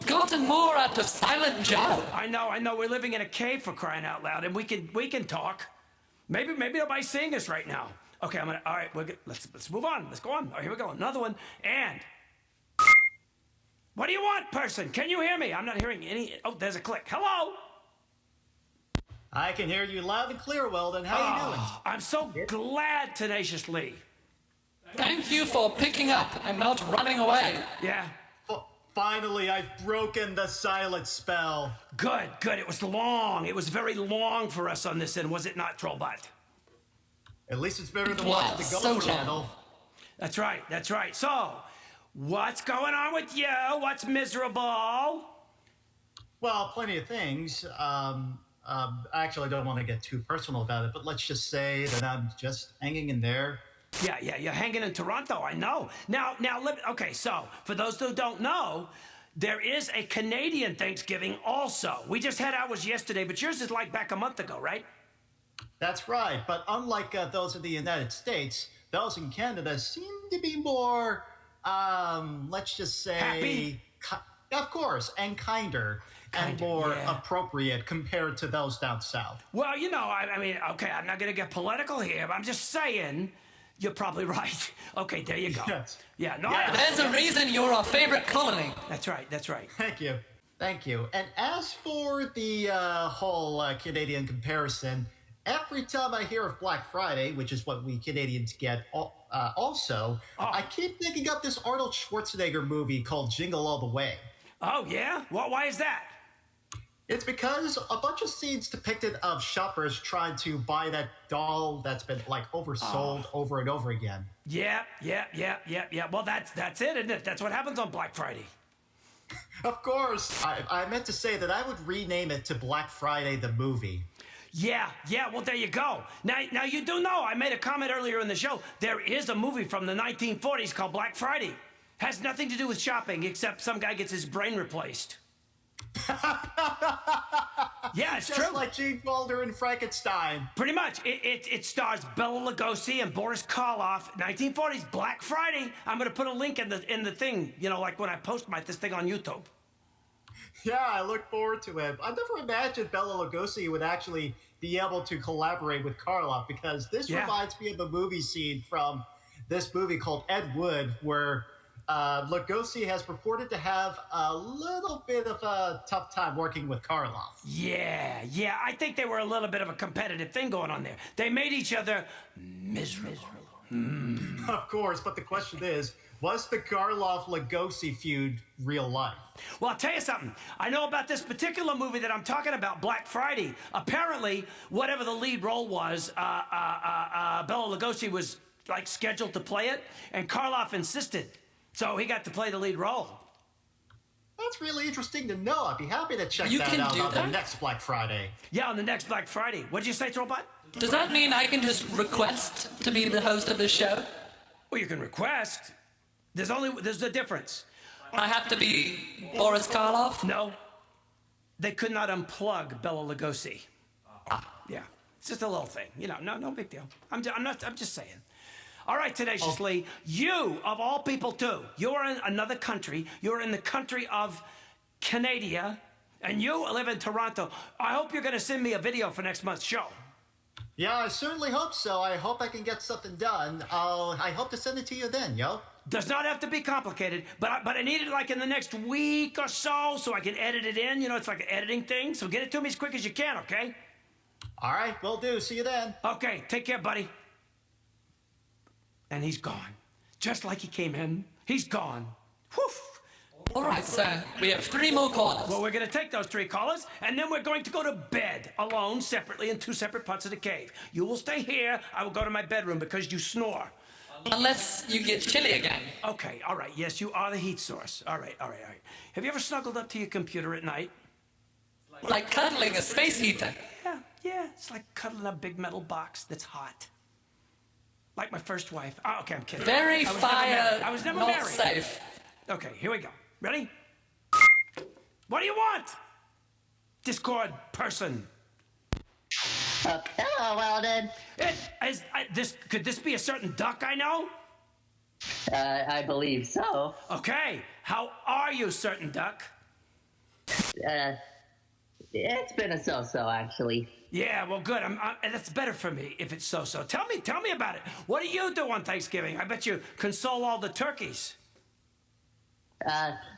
Gotten more out of Silent Joe. I know. We're living in a cave, for crying out loud, and we can talk. Maybe nobody's seeing us right now. Okay, all right, let's move on. Let's go on. All right, here we go. Another one. And what do you want, person? Can you hear me? I'm not hearing any. Oh, there's a click. Hello? I can hear you loud and clear, Weldon. How you doing? I'm so glad, Tenacious Lee. Thank you for picking up and not running away. Yeah. Finally, I've broken the silent spell. Good. It was long. It was very long for us on this end, was it not, Trollbot? At least it's better than watching the Ghost Channel. That's right. So, what's going on with you? What's miserable? Well, plenty of things. Actually, I don't want to get too personal about it, but let's just say that I'm just hanging in there. Yeah, you're hanging in Toronto, I know. Now, okay, so, for those who don't know, there is a Canadian Thanksgiving also. We just had ours yesterday, but yours is like back a month ago, right? That's right, but unlike those in the United States, those in Canada seem to be more, let's just say... Happy? Of course, and kinder and more appropriate compared to those down south. Well, I mean, okay, I'm not going to get political here, but I'm just saying... You're probably right. Okay, there you go. Yes. Yeah, no. Yeah. There's a reason you're our favorite colony. That's right. Thank you. And as for the whole Canadian comparison, every time I hear of Black Friday, which is what we Canadians get also, I keep thinking of this Arnold Schwarzenegger movie called Jingle All the Way. Oh, yeah? Why is that? It's because a bunch of scenes depicted of shoppers trying to buy that doll that's been oversold over and over again. Yeah. Well, that's it, isn't it? That's what happens on Black Friday. Of course. I meant to say that I would rename it to Black Friday the movie. Yeah. Well, there you go. Now you do know, I made a comment earlier in the show, there is a movie from the 1940s called Black Friday. Has nothing to do with shopping, except some guy gets his brain replaced. Yeah, it's just true. Like Gene Wilder and Frankenstein. Pretty much. It stars Bela Lugosi and Boris Karloff. 1940s Black Friday. I'm going to put a link in the thing. Like when I post this thing on YouTube. Yeah, I look forward to it. I never imagined Bela Lugosi would actually be able to collaborate with Karloff, because this reminds me of a movie scene from this movie called Ed Wood, where Lugosi has purported to have a little bit of a tough time working with Karloff. Yeah. I think they were a little bit of a competitive thing going on there. They made each other miserable. Of course, but the question is, was the Karloff-Lugosi feud real life? Well, I'll tell you something. I know about this particular movie that I'm talking about, Black Friday. Apparently, whatever the lead role was, Bela Lugosi was scheduled to play it, and Karloff insisted. So he got to play the lead role. That's really interesting to know. I'd be happy to check that out on the next Black Friday. Yeah, on the next Black Friday. What'd you say, Trollbot? Does that mean I can just request to be the host of this show? Well, you can request. There's a difference. I have to be Boris Karloff? No. They could not unplug Bela Lugosi. Yeah. It's just a little thing. No big deal. I'm just saying. All right, Tenacious Lee, you, of all people, too, you're in another country. You're in the country of Canada, and you live in Toronto. I hope you're going to send me a video for next month's show. Yeah, I certainly hope so. I hope I can get something done. I hope to send it to you then, yo. Does not have to be complicated, but I need it in the next week or so I can edit it in. It's like an editing thing, so get it to me as quick as you can, okay? All right, will do. See you then. Okay, take care, buddy. And he's gone. Just like he came in, he's gone. Whew. All right, sir. We have 3 more callers. Well, we're going to take those 3 callers, and then we're going to go to bed alone, separately, in 2 separate parts of the cave. You will stay here. I will go to my bedroom because you snore. Unless you get chilly again. Okay, all right. Yes, you are the heat source. All right. Have you ever snuggled up to your computer at night? Like cuddling a space heater. Yeah. It's like cuddling a big metal box that's hot. Like my first wife. Oh, okay, I'm kidding. Very I was never not married. safe. Okay, here we go. Ready? What do you want? Discord person. Hello, Weldon. Could this be a certain duck I know? I believe so. Okay. How are you, certain duck? It's been a so-so, actually. Yeah, well, good. That's better for me if it's so-so. Tell me about it. What do you do on Thanksgiving? I bet you console all the turkeys.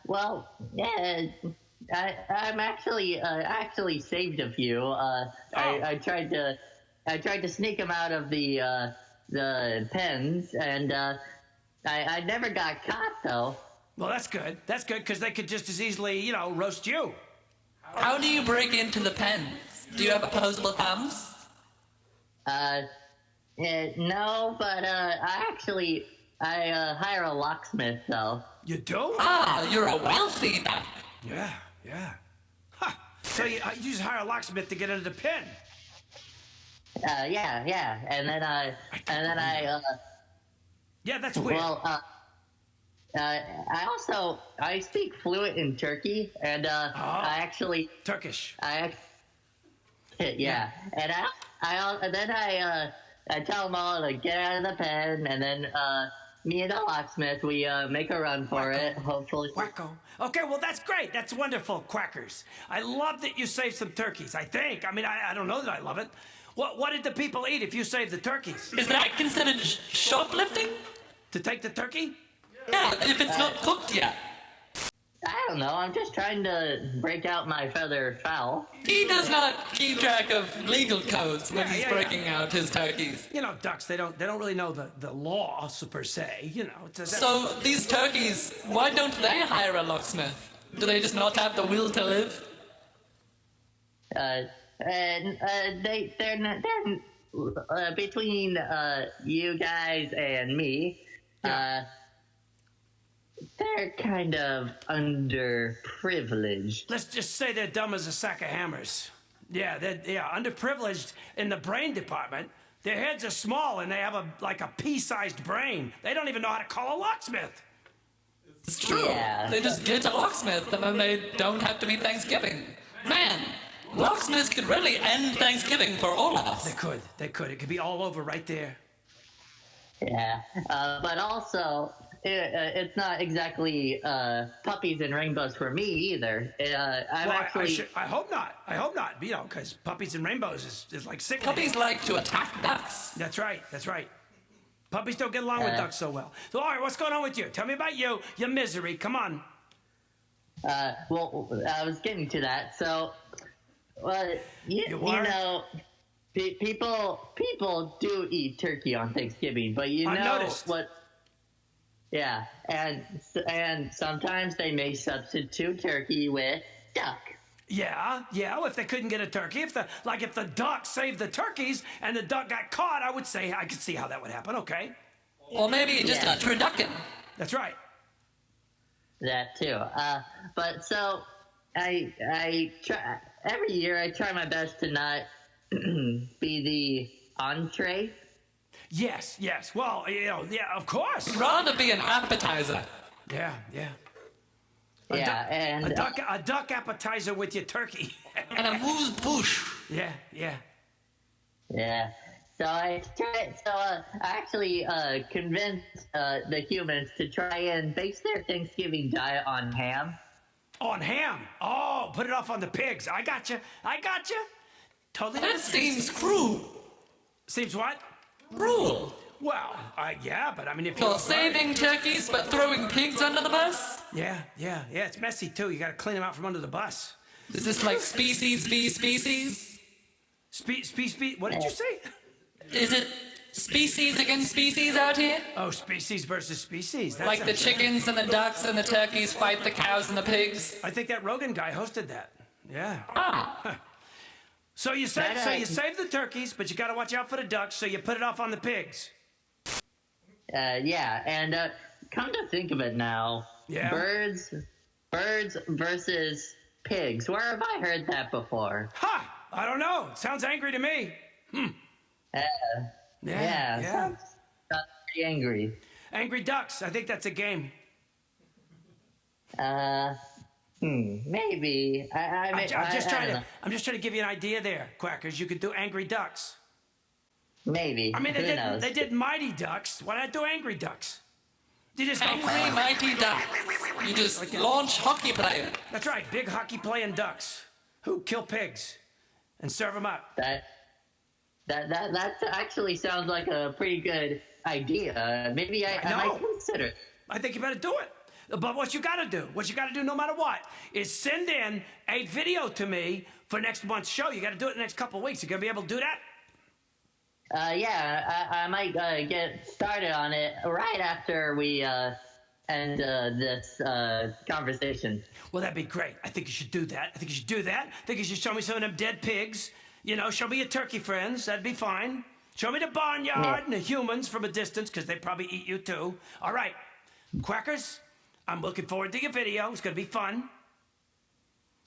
Well, yeah, I'm actually saved a few. I tried to sneak them out of the pens, and I never got caught though. Well, that's good. That's good because they could just as easily, roast you. How do you break into the pens? Do you have opposable thumbs? No, but I hire a locksmith though. You do? Ah, you're a wealthy duck. Yeah. Huh. So you just hire a locksmith to get into the pen? Yeah. And then I. Yeah, that's weird. Well, I speak fluent in Turkey, and I actually Turkish. Yeah. And I tell them all to get out of the pen, and then me and the locksmith, we make a run for it, hopefully. Wacko. Okay, well, that's great. That's wonderful, Quackers. I love that you saved some turkeys, I think. I mean, I don't know that I love it. What did the people eat if you saved the turkeys? Is that considered shoplifting? To take the turkey? Yeah, if it's not cooked yet. I don't know. I'm just trying to break out my feather fowl. He does not keep track of legal codes when he's breaking out his turkeys. Ducks, they don't really know the law, per se. So these turkeys, why don't they hire a locksmith? Do they just not have the will to live? They're between you guys and me. They're kind of underprivileged. Let's just say they're dumb as a sack of hammers. Yeah, they're underprivileged in the brain department. Their heads are small and they have a pea-sized brain. They don't even know how to call a locksmith. It's true. Yeah. They just get a locksmith and then they don't have to be Thanksgiving. Man, locksmiths could really end Thanksgiving for all of us. They could. It could be all over right there. Yeah, but also, it's not exactly puppies and rainbows for me either. I hope not. Because puppies and rainbows is like sick. Puppies like to attack ducks. That's right. Puppies don't get along with ducks so well. So, all right, what's going on with you? Tell me about you, your misery. Come on. Well, I was getting to that. So, people do eat turkey on Thanksgiving, but I've noticed. what? Yeah, and sometimes they may substitute turkey with duck. Yeah. Well, if they couldn't get a turkey, if the duck saved the turkeys and the duck got caught, I could see how that would happen. Okay. Or maybe just a turducken. That's right. That too. But so I try every year. I try my best to not be the entree. Yes. Well, of course. You'd rather be an appetizer. Yeah. A duck appetizer with your turkey. And a moose bouche. Yeah. So I actually convinced the humans to try and base their Thanksgiving diet on ham. On ham? Oh, put it off on the pigs. I gotcha. Totally. That seems cruel. Seems what? Cruel. Well, yeah, but I mean, if you're saving turkeys but throwing pigs under the bus? Yeah, it's messy too. You got to clean them out from under the bus. Is this like species v species? What did you say? Is it species against species out here? Oh, species versus species. That like the chickens and the ducks and the turkeys fight the cows and the pigs? I think that Rogan guy hosted that. Yeah. Ah. So you save the turkeys, but you got to watch out for the ducks, so you put it off on the pigs. Yeah, and come to think of it now, birds versus pigs. Where have I heard that before? Ha! I don't know. Sounds angry to me. Yeah. Sounds pretty angry. Angry ducks. I think that's a game. Maybe. I'm just trying to give you an idea there, Quackers. You could do angry ducks. Maybe. I mean, Who knows? they did Mighty Ducks. Why not do Angry Ducks? You just Angry Mighty Ducks. You just launch hockey player. That's right, big hockey playing ducks who kill pigs and serve them up. That actually sounds like a pretty good idea. Maybe I might consider it. I think you better do it. But what you got to do no matter what, is send in a video to me for next month's show. You got to do it in the next couple of weeks. You going to be able to do that? I might get started on it right after we end this conversation. Well, that'd be great. I think you should do that. I think you should show me some of them dead pigs. You know, show me your turkey friends. That'd be fine. Show me the barnyard and the humans from a distance, because they probably eat you too. All right, Quackers, I'm looking forward to your video. It's going to be fun.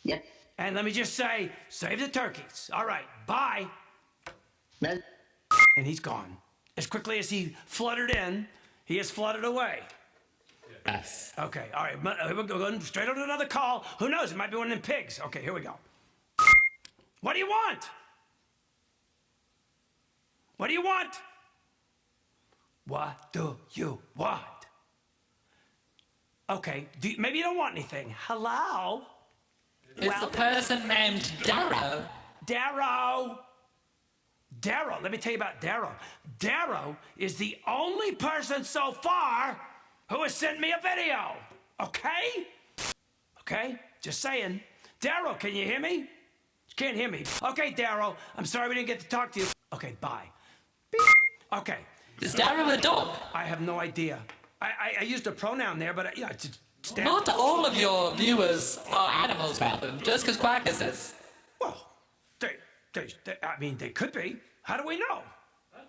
Yep. And let me just say, save the turkeys. All right, bye. And he's gone. As quickly as he fluttered in, he has fluttered away. Yes. Okay, all right. We're going straight on to another call. Who knows? It might be one of them pigs. Okay, here we go. What do you want? What do you want? What do you want? Okay, maybe you don't want anything. Hello? It's a person named Darrow. Darrow, let me tell you about Darrow. Darrow is the only person so far who has sent me a video. Okay? Okay? Just saying. Darrow, can you hear me? You can't hear me. Okay, Darrow, I'm sorry we didn't get to talk to you. Okay, bye. Beep. Okay. Is Darrow a dog? I have no idea. I used a pronoun there, but it's not all of your viewers are animals, Weldon, just because Quackers is. Well, they could be. How do we know?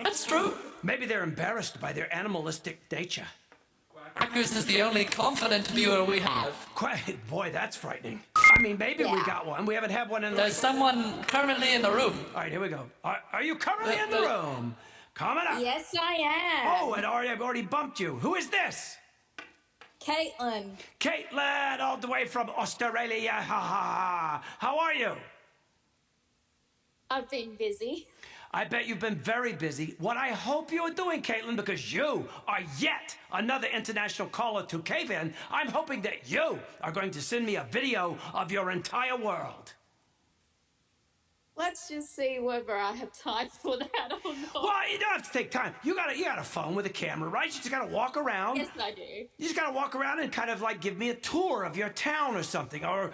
That's true. Maybe they're embarrassed by their animalistic nature. Quackers is the only confident viewer we have. Quiet, boy, that's frightening. I mean, maybe we got one. We haven't had one in. There's someone currently in the room. All right, here we go. Are you currently in the room? Coming up. Yes, I am. Oh, I've already bumped you. Who is this? Caitlin. Caitlin, all the way from Australia. Ha ha ha. How are you? I've been busy. I bet you've been very busy. What I hope you are doing, Caitlin, because you are yet another international caller to Cave In, I'm hoping that you are going to send me a video of your entire world. Let's just see whether I have time for that or not. Well, you don't have to take time. You got a phone with a camera, right? You just got to walk around. Yes, I do. You just got to walk around and kind of like give me a tour of your town or something, or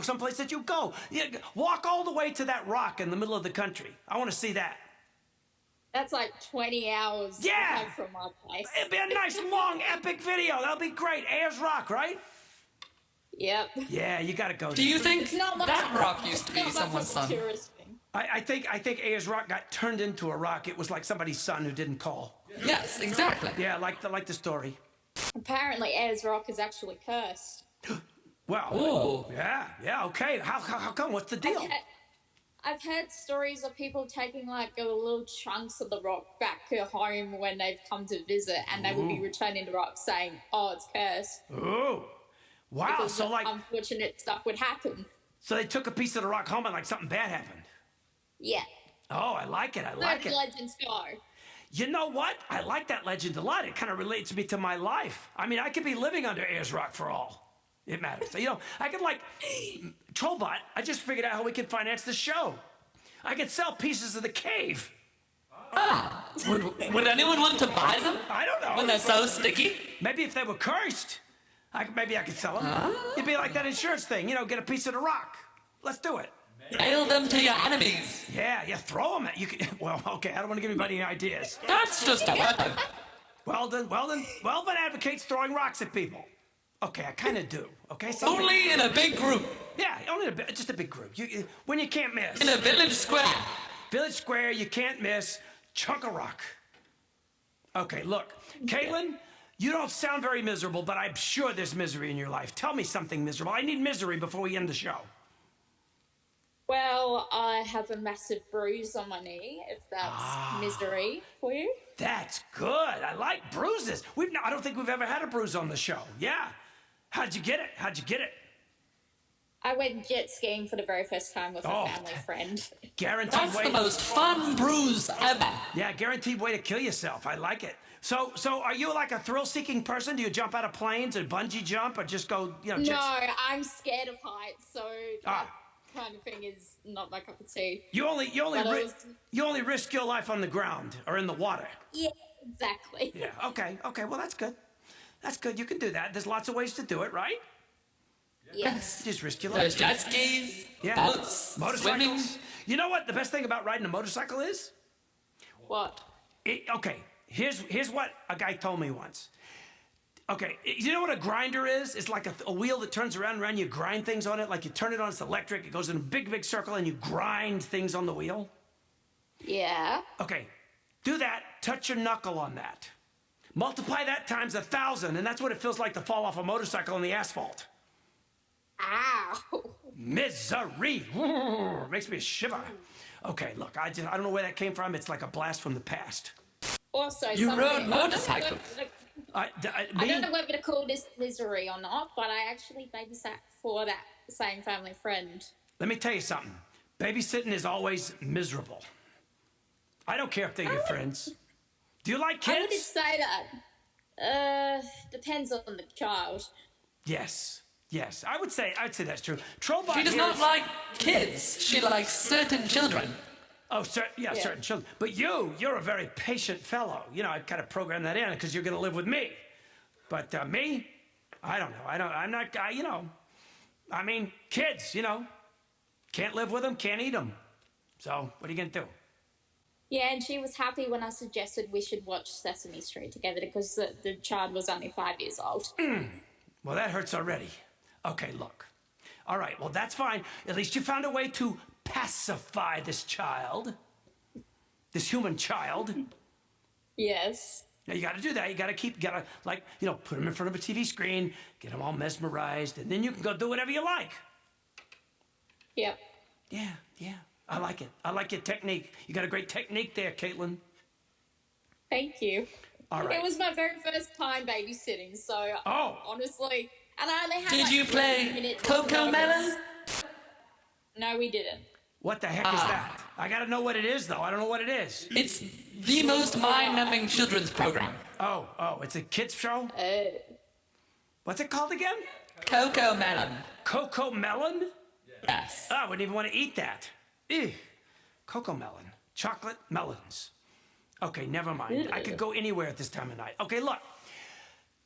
someplace that you go. Walk all the way to that rock in the middle of the country. I want to see that. That's like 20 hours from my place. It'd be a nice, long, epic video. That'll be great. Ayers Rock, right? Yep. Yeah, you gotta go. Do you think that rock used to be someone's son? I think Ayers Rock got turned into a rock. It was like somebody's son who didn't call. Yes, exactly. Yeah, like the story. Apparently, Ayers Rock is actually cursed. Well, yeah, okay. How come? What's the deal? I've heard stories of people taking like little chunks of the rock back home when they've come to visit, and they would be returning the rock saying, "Oh, it's cursed." Ooh. Wow, because so like unfortunate stuff would happen. So they took a piece of the rock home and like something bad happened. Yeah. Oh, I like it. Legends go. You know what? I like that legend a lot. It kind of relates me to my life. I mean, I could be living under Ayers Rock for all it matters. I could like Trollbot. I just figured out how we could finance the show. I could sell pieces of the cave. Would anyone want to buy them? I don't know. When they're so sticky? Maybe if they were cursed. Maybe I could sell them. It'd be like that insurance thing, get a piece of the rock. Let's do it. Nail them to your enemies. Yeah, throw them at you. Well, okay, I don't want to give anybody any ideas. That's just a weapon. Weldon advocates throwing rocks at people. Okay, I kind of do. Okay, only in a big group. Yeah, just a big group. When you can't miss. In a village square. Village square, you can't miss. Chunk of rock. Okay, look, Caitlin, you don't sound very miserable, but I'm sure there's misery in your life. Tell me something miserable. I need misery before we end the show. Well, I have a massive bruise on my knee, if that's misery for you. That's good. I like bruises. I don't think we've ever had a bruise on the show. Yeah. How'd you get it? I went jet skiing for the very first time with a family friend. Guaranteed That's way. the most fun bruise ever. Yeah, guaranteed way to kill yourself. I like it. So are you like a thrill-seeking person? Do you jump out of planes or bungee jump or just go, No, I'm scared of heights, so that kind of thing is not my cup of tea. You only risk your life on the ground or in the water. Yeah, exactly. Yeah. Okay. Well, that's good. That's good. You can do that. There's lots of ways to do it, right? Yes. Just risk your life. There's jet skis, boats, motorcycles. swimming. You know what the best thing about riding a motorcycle is? What? Okay. Here's what a guy told me once. Okay, you know what a grinder is? It's like a wheel that turns around and around. You grind things on it. Like you turn it on, it's electric. It goes in a big circle, and you grind things on the wheel. Yeah. Okay, do that. Touch your knuckle on that. Multiply that times 1,000, and that's what it feels like to fall off a motorcycle on the asphalt. Ow. Misery. Makes me shiver. Okay, look, I don't know where that came from. It's like a blast from the past. Also, you rode motorcycles. I don't know whether to call this misery or not, but I actually babysat for that same family friend. Let me tell you something. Babysitting is always miserable. I don't care if they're your friends. Do you like kids? I wouldn't say that. Depends on the child. Yes. I would say that's true. Trollbot She does not like kids. She likes certain children. Oh, certain children. But you're a very patient fellow. You know, I kind of programmed that in because you're going to live with me. But me, I don't know. I'm not, I mean, kids, can't live with them, can't eat them. So what are you going to do? Yeah, and she was happy when I suggested we should watch Sesame Street together because the child was only 5 years old. Well, that hurts already. Okay, look. All right, well, that's fine. At least you found a way to pacify this child. This human child. Yes. Now, you got to do that. You got to put them in front of a TV screen, get them all mesmerized, and then you can go do whatever you like. Yep. Yeah. I like it. I like your technique. You got a great technique there, Caitlin. Thank you. All right. It was my very first time babysitting, so honestly, and I only had Did you play Coco Melon? No, we didn't. What the heck is that? I got to know what it is, though. I don't know what it is. It's the most mind-numbing children's program. Oh, it's a kids show? What's it called again? Coco Melon. Coco Melon? Yes. Oh, I wouldn't even want to eat that. Ew. Coco melon. Chocolate melons. Okay, never mind. I could go anywhere at this time of night. Okay, look.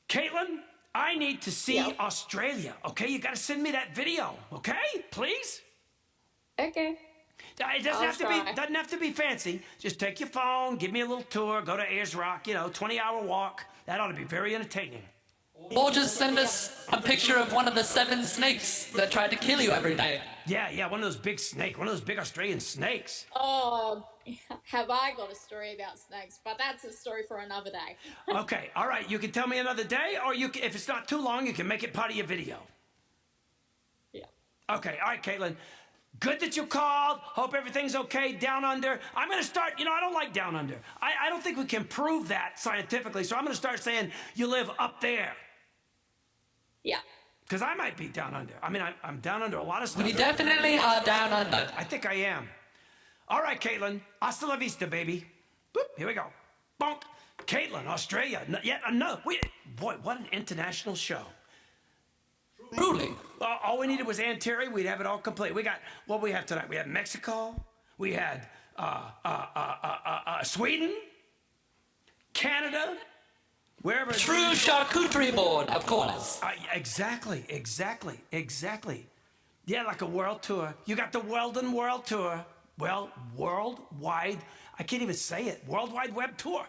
Caitlin, I need to see Australia. Okay, you got to send me that video. Okay, please? Okay. It doesn't have to be fancy. Just take your phone, give me a little tour, go to Ayers Rock, 20-hour walk. That ought to be very entertaining. Or just send us a picture of one of the 7 snakes that tried to kill you every day. Yeah, one of those big snakes, one of those big Australian snakes. Oh, have I got a story about snakes? But that's a story for another day. Okay, all right. You can tell me another day, or if it's not too long, you can make it part of your video. Yeah. Okay, all right, Caitlin. Good that you called. Hope everything's okay down under. I'm going to start, I don't like down under. I don't think we can prove that scientifically, so I'm going to start saying you live up there. Yeah. Because I might be down under. I mean, I'm down under a lot of stuff. We definitely are down under. I think I am. All right, Caitlin. Hasta la vista, baby. Boop, here we go. Bonk. Caitlin, Australia. Yet another. Boy, what an international show. Truly. All we needed was Ann Terry. We'd have it all complete. We got what we have tonight. We had Mexico. We had Sweden. Canada. Wherever. True charcuterie board, of course. Exactly. Yeah, like a world tour. You got the Weldon World Tour. Well, worldwide, I can't even say it. World Wide Web Tour.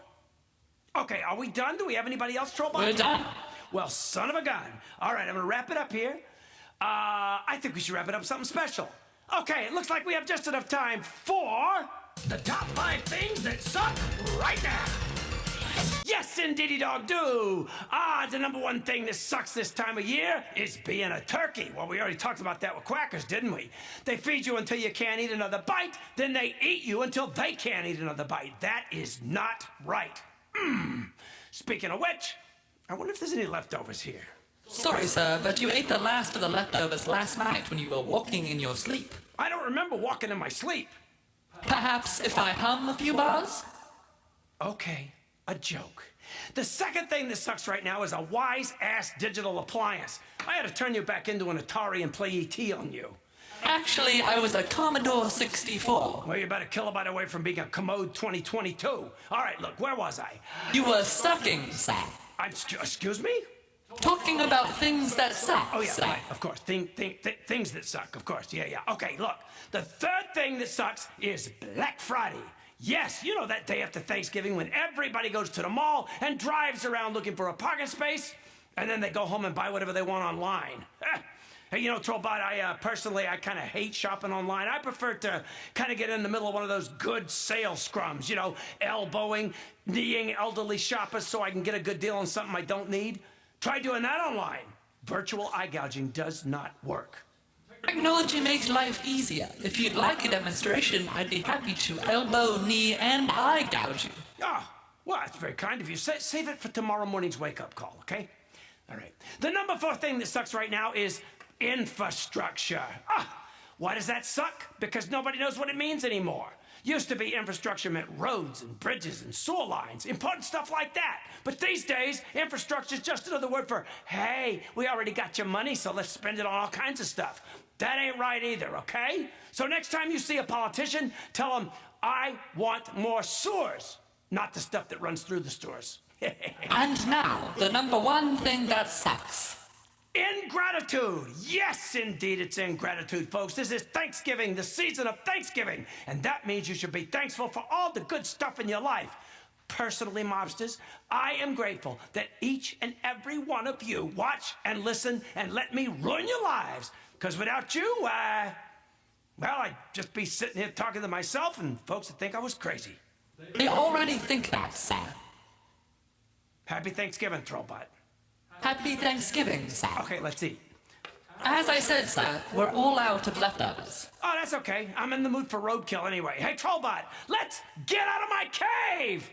Okay, are we done? Do we have anybody else, Trollbot? We're done. Well, son of a gun. All right, I'm gonna wrap it up here. I think we should wrap it up with something special. Okay, it looks like we have just enough time for the top 5 things that suck right now. Yes, indeedy dog do. The #1 thing that sucks this time of year is being a turkey. Well, we already talked about that with Quackers, didn't we? They feed you until you can't eat another bite, then they eat you until they can't eat another bite. That is not right. Speaking of which, I wonder if there's any leftovers here. Sorry, sir, but you ate the last of the leftovers last night when you were walking in your sleep. I don't remember walking in my sleep. Perhaps if I hum a few bars? Okay, a joke. The second thing that sucks right now is a wise-ass digital appliance. I had to turn you back into an Atari and play E.T. on you. Actually, I was a Commodore 64. Well, you're about a kilobyte away from being a Commode 2022. All right, look, where was I? You were sucking, sir. Excuse me? Talking about things that suck. Oh, yeah, right, of course. Things that suck, of course. Yeah. Okay, look. The third thing that sucks is Black Friday. Yes, you know that day after Thanksgiving when everybody goes to the mall and drives around looking for a parking space, and then they go home and buy whatever they want online. Hey, you know, Trollbot, personally, I kind of hate shopping online. I prefer to kind of get in the middle of one of those good sale scrums, you know, elbowing, kneeing elderly shoppers so I can get a good deal on something I don't need. Try doing that online. Virtual eye gouging does not work. Technology makes life easier. If you'd like a demonstration, I'd be happy to elbow, knee, and eye gouge you. Oh, well, that's very kind of you. Save it for tomorrow morning's wake-up call, okay? All right. The #4 thing that sucks right now is infrastructure. Why does that suck? Because nobody knows what it means anymore. Used to be infrastructure meant roads and bridges and sewer lines, important stuff like that. But these days, infrastructure is just another word for, hey, we already got your money, so let's spend it on all kinds of stuff. That ain't right either, okay? So next time you see a politician, tell them, I want more sewers, not the stuff that runs through the stores. And now, the #1 thing that sucks. Ingratitude! Yes, indeed, it's ingratitude, folks. This is Thanksgiving, the season of Thanksgiving. And that means you should be thankful for all the good stuff in your life. Personally, mobsters, I am grateful that each and every one of you watch and listen and let me ruin your lives. Because without you, well, I'd just be sitting here talking to myself and folks would think I was crazy. They already think that, sir. Happy Thanksgiving, Trollbot. Happy Thanksgiving, sir. Okay, let's eat. As I said, sir, we're all out of leftovers. Oh, that's okay. I'm in the mood for roadkill anyway. Hey, Trollbot, let's get out of my cave!